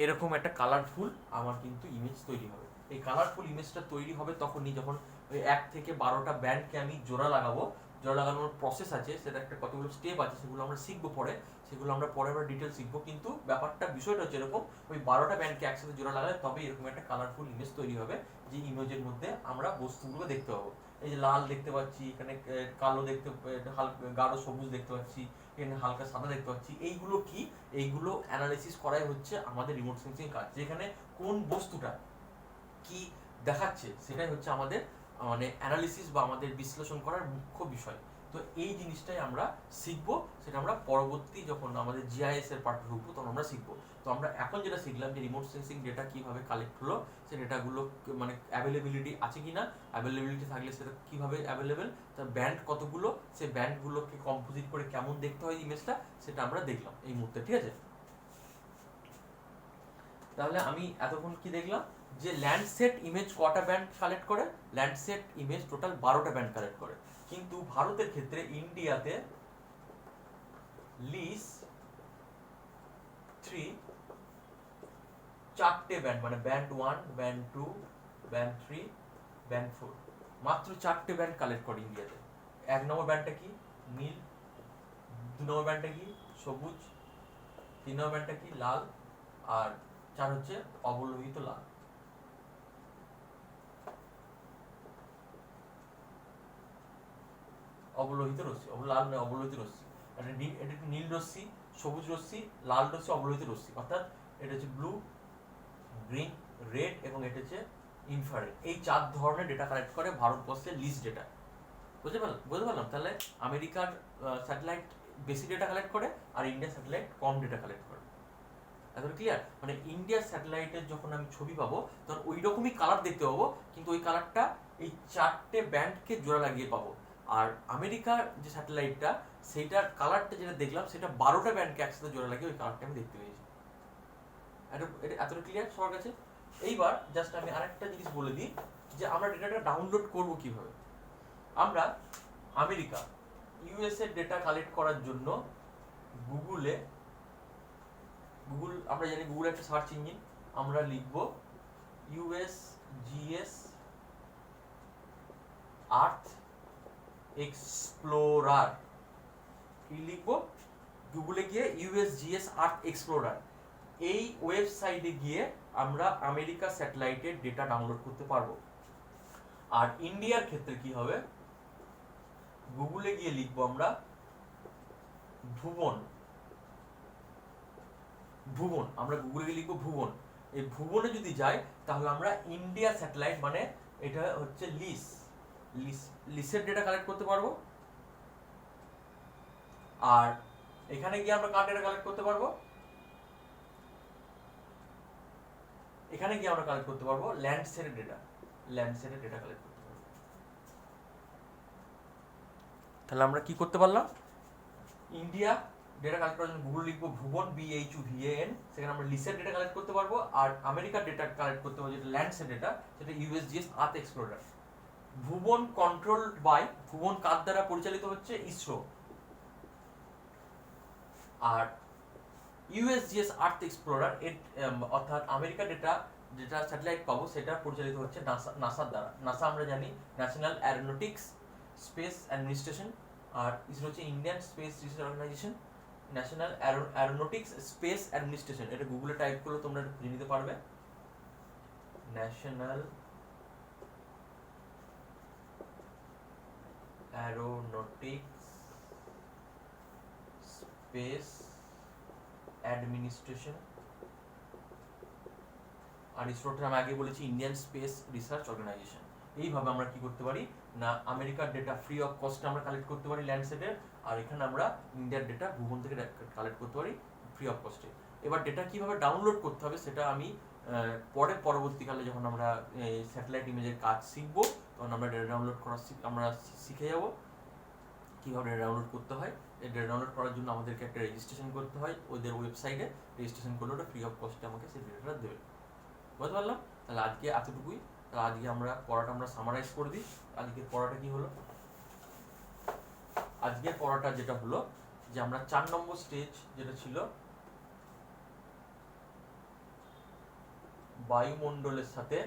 এরকম একটা কালারফুল আমার কিন্তু ইমেজ তৈরি হবে। এই কালারফুল ইমেজটা তৈরি হবে তখনই যখন ওই 1 থেকে 12টা ব্যান্ডকে আমি জোড়া লাগাবো। জোড়া লাগানোর প্রসেস আছে, সেটা একটা কতগুলো স্টেপ আছে, সেগুলো আমরা শিখবো পরে, সেগুলো আমরা পরে ডিটেল শিখবো। কিন্তু ব্যাপারটা বিষয়টা হচ্ছে এরকম, ওই 12টা ব্যান্ডকে একসাথে জোড়া লাগালে তবে এরকম একটা কালারফুল ইমেজ তৈরি হবে, যে ইমেজের মধ্যে আমরা বস্তুগুলো দেখতে পাবো। এই যে লাল দেখতে পাচ্ছি, এখানে কালো দেখতে, হালকা গাঢ় সবুজ দেখতে পাচ্ছি, এখানে হালকা সাদা দেখতে পাচ্ছি। এইগুলো কি? এইগুলো অ্যানালাইসিস করাই হচ্ছে আমাদের রিমোট সেন্সিং কাজ, যেখানে কোন বস্তুটা কি দেখাচ্ছে সেটাই হচ্ছে আমাদের মানে অ্যানালিসিস বা আমাদের বিশ্লেষণ করার মুখ্য বিষয়। তো এই জিনিসটাই আমরা শিখবো, সেটা আমরা পরবর্তী যখন আমাদের জিআইএস এর পার্ট ঢুকবো তখন আমরা শিখবো। তো আমরা এখন যেটা শিখলাম যে রিমোট সেন্সিং ডেটা কিভাবে কালেক্ট হলো, সেই ডেটাগুলো মানে অ্যাভেলেবিলিটি আছে কিনা, অ্যাভেলেবিলিটি থাকলে সেটা কিভাবে অ্যাভেলেবেল, তার ব্যান্ড কতগুলো, সেই ব্যান্ডগুলোকে কম্পোজিট করে কেমন দেখতে হয় ইমেজটা, সেটা আমরা দেখলাম এই মুহূর্তে। ঠিক আছে, তাহলে আমি এতক্ষণ কি দেখলাম যে ল্যান্ডসেট ইমেজ কটা ব্যান্ড কালেক্ট করে? ল্যান্ডসেট ইমেজ টোটাল 12টা ব্যান্ড কালেক্ট করে। কিন্তু ভারতের ক্ষেত্রে ইন্ডিয়াতে লিস 3 4টে ব্যান্ড, মানে ব্যান্ড 1, ব্যান্ড 2, ব্যান্ড 3, ব্যান্ড 4, মাত্র 4টে ব্যান্ড কালেক্ট করে ইন্ডিয়াতে। 1 নম্বর ব্যান্ডটা কি? নীল। 2 নম্বর ব্যান্ডটা কি? সবুজ। 3 নম্বর ব্যান্ডটা কি? লাল। আর 4 হচ্ছে অবলোহিত লাল। অবলোহিত রশ্মি, লাল নয়, অবলোহিত রশ্মি। এটা নীল রশ্মি, সবুজ রশ্মি, লাল রশ্মি, অবলোহিত রশ্মি, অর্থাৎ এটা হচ্ছে ব্লু, গ্রিন, রেড এবং এটা হচ্ছে ইনফ্রারেড। এই 4 ধরনের ডেটা কালেক্ট করে ভারতবর্ষের লিস্ট ডেটা। বুঝতে পারলাম? তাহলে আমেরিকার স্যাটেলাইট বেশি ডেটা কালেক্ট করে আর ইন্ডিয়ার স্যাটেলাইট কম ডেটা কালেক্ট করে। এখন ক্লিয়ার? মানে ইন্ডিয়ার স্যাটেলাইটের যখন আমি ছবি পাবো তখন ওই রকমই কালার দেখতে পাবো, কিন্তু ওই কালারটা এই 4টে ব্যান্ডকে জোড়া লাগিয়ে পাবো। আর আমেরিকার যে স্যাটেলাইটটা, সেইটার কালারটা যেটা দেখলাম সেটা 12টা ব্যান্ডকে একসাথে জোড়া লাগিয়ে ওই কালারটা আমি দেখতে পেয়েছি। এতটা ক্লিয়ার সবার কাছে? এইবার জাস্ট আমি আরেকটা জিনিস বলে দিই যে আমরা ডেটাটা ডাউনলোড করব কিভাবে। আমরা আমেরিকা ইউএস এর ডেটা কালেক্ট করার জন্য গুগল আমরা জানি গুগল একটা সার্চ ইঞ্জিন, আমরা লিখব USGS আর্থ এক্সপ্লোরার। কি লিখব? গুগলে গিয়ে USGS আর্থ এক্সপ্লোরার, এই ওয়েবসাইটে গিয়ে আমরা আমেরিকা স্যাটেলাইটের ডেটা ডাউনলোড করতে পারবো। আর ইন্ডিয়ার ক্ষেত্রে কি হবে? গুগলে গিয়ে লিখবো আমরা ভুবন। আমরা গুগলে গিয়ে লিখবো ভুবন। এই ভুবনে যদি যাই তাহলে আমরা ইন্ডিয়া স্যাটেলাইট, মানে এটা হচ্ছে লিসের ডেটা কালেক্ট করতে পারবো। আর এখানে গিয়ে আমরা কার ডেটা কালেক্ট করতে পারবো? এখানে গিয়ে আমরা কালেক্ট করতে পারবো ল্যান্ডসেটের ডেটা কালেক্ট করতে পারবো। তাহলে আমরা কি করতে পারলাম? ইন্ডিয়া ডেটা কালেক্ট করার জন্য গুগল লিখবো ভুবন, BHUVAN, সেখানে আমরা লিসের ডেটা কালেক্ট করতে পারবো। আর আমেরিকার ডেটা কালেক্ট করতে পারবো যেটা ল্যান্ডসেট ডেটা, সেটা USGS earth explorer. Bhuvan controlled by, Bhuvan কার দ্বারা পরিচালিত হচ্ছে? ইসরো। আর USGS আর্থ এক্সপ্লোরার অর্থাৎ আমেরিকার যেটা স্যাটেলাইট পাবো সেটা পরিচালিত হচ্ছে নাসার দ্বারা। নাসা আমরা জানি ন্যাশনাল অ্যারোনটিক্স স্পেস অ্যাডমিনিস্ট্রেশন, আর ইসরো হচ্ছে Indian Space Research Organisation. National Aeronautics Space Administration, এটা গুগলে টাইপ করলে তোমরা খুঁজে নিতে পারবে। National Aeronautics Space Administration. আর ইসরোটা আমি আগে বলেছি ইন্ডিয়ান স্পেস রিসার্চ অর্গানাইজেশন। এইভাবে আমরা কি করতে পারি না, আমেরিকার ডেটা ফ্রি অফ কস্টে আমরা কালেক্ট করতে পারি ল্যান্ডসেটের। আর এখানে আমরা ইন্ডিয়ার ডেটা ভুবন থেকে কালেক্ট করতে পারি ফ্রি অফ কস্টে। এবার ডেটা কিভাবে ডাউনলোড করতে হবে সেটা আমি পরবর্তীকালে যখন আমরা স্যাটেলাইট ইমেজের কাজ শিখবো তখন আমরা ডেটা ডাউনলোড করা আমরা শিখে যাব কীভাবে ডেটা ডাউনলোড করতে হয়। এই ডেটা ডাউনলোড করার জন্য আমাদেরকে একটা রেজিস্ট্রেশন করতে হয়, ওদের ওয়েবসাইটে রেজিস্ট্রেশন করলে ওটা ফ্রি অফ কস্টে আমাকে সেই ডেটাটা দেবে। বুঝতে পারলাম? তাহলে আজকে এতটুকুই। তাহলে আজকে আমরা পড়াটা আমরা সামারাইজ করে দিই। আজকের পড়াটা কি হলো? আজকের পড়াটা যেটা হলো যে আমরা 4 নম্বর স্টেজ যেটা ছিল বায়ুমণ্ডলের সাথে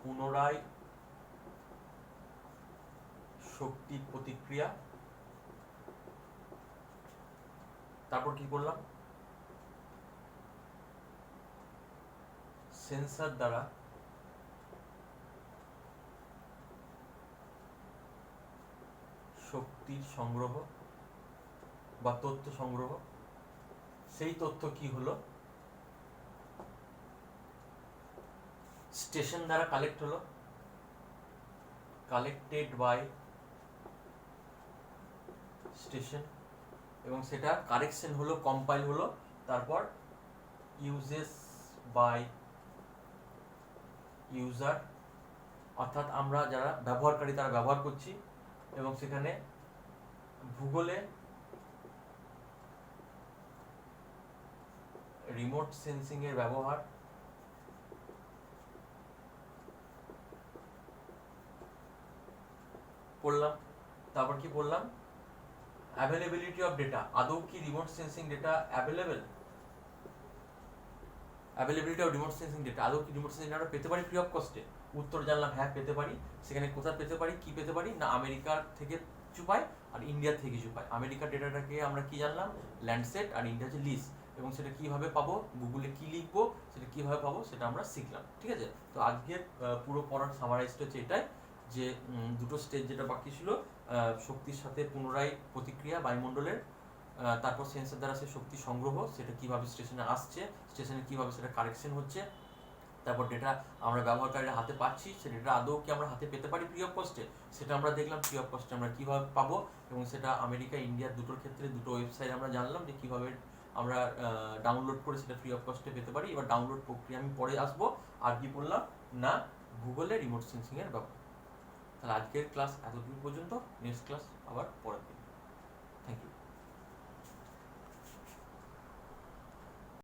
পুনরায় শক্তি প্রতিক্রিয়া, তারপর কি করলাম, সেন্সর দ্বারা শক্তির সংগ্রহ বা তথ্য সংগ্রহ। সেই তথ্য কি হলো, স্টেশন দ্বারা কালেক্ট হলো, কালেক্টেড বাই স্টেশন, এবং সেটা কারেকশন হলো, কম্পাইল হলো, তারপর ইউজেস বাই ইউজার, অর্থাৎ আমরা যারা ব্যবহারকারী তারা ব্যবহার করছি, এবং সেখানে ভূগোলে রিমোট সেন্সিং এর ব্যবহার, পড়লাম। তারপর কি পড়লাম, অ্যাভেলেবিলিটি অফ ডেটা, আদৌ কি remote sensing data available, availability of remote sensing data, আদৌ কি রিমোট সেন্সিং ডেটা পেতে পারি ফ্রি অফ কস্টে? উত্তর জানলাম হ্যাঁ পেতে পারি। সেখানে কোথায় পেতে পারি, কি পেতে পারি না, আমেরিকার থেকে কিছু পাই আর ইন্ডিয়া থেকে কিছু পাই। আমেরিকার ডেটাটাকে আমরা কি জানলাম, ল্যান্ডসেট, আর ইন্ডিয়া হচ্ছে লিস, এবং সেটা কিভাবে পাবো, গুগলে কি লিখবো, সেটা কিভাবে পাবো সেটা আমরা শিখলাম। ঠিক আছে? তো আজকের পুরো পড়ার সামারাইজটা হচ্ছে এটাই যে দুটো স্টেজ যেটা বাকি ছিল, শক্তির সাথে পুনরায় প্রতিক্রিয়া বায়ুমণ্ডলের, তারপর সেন্সর দ্বারা সে শক্তি সংগ্রহ, সেটা কিভাবে স্টেশনে আসছে, স্টেশনে কিভাবে সেটা কারেকশন হচ্ছে, তারপর ডেটা আমরা ব্যবহারকারীরা হাতে পাচ্ছি, সে ডেটা আদৌ কি আমরা হাতে পেতে পারি ফ্রি অফ কস্টে, সেটা আমরা দেখলাম ফ্রি অফ কস্টে আমরা কিভাবে পাবো, এবং সেটা আমেরিকা ইন্ডিয়ার দুটোর ক্ষেত্রে দুটো ওয়েবসাইট আমরা জানলাম যে কিভাবে আমরা ডাউনলোড করে সেটা ফ্রি অফ কস্টে পেতে পারি। এবার ডাউনলোড প্রক্রিয়া আমি পরে আসবো। আর কি বললাম না, গুগলে রিমোট সেন্সিং এর ব্যবহার। তাহলে আজকের ক্লাস এতটুকু পর্যন্ত, নেক্সট ক্লাস আবার পরের দিন।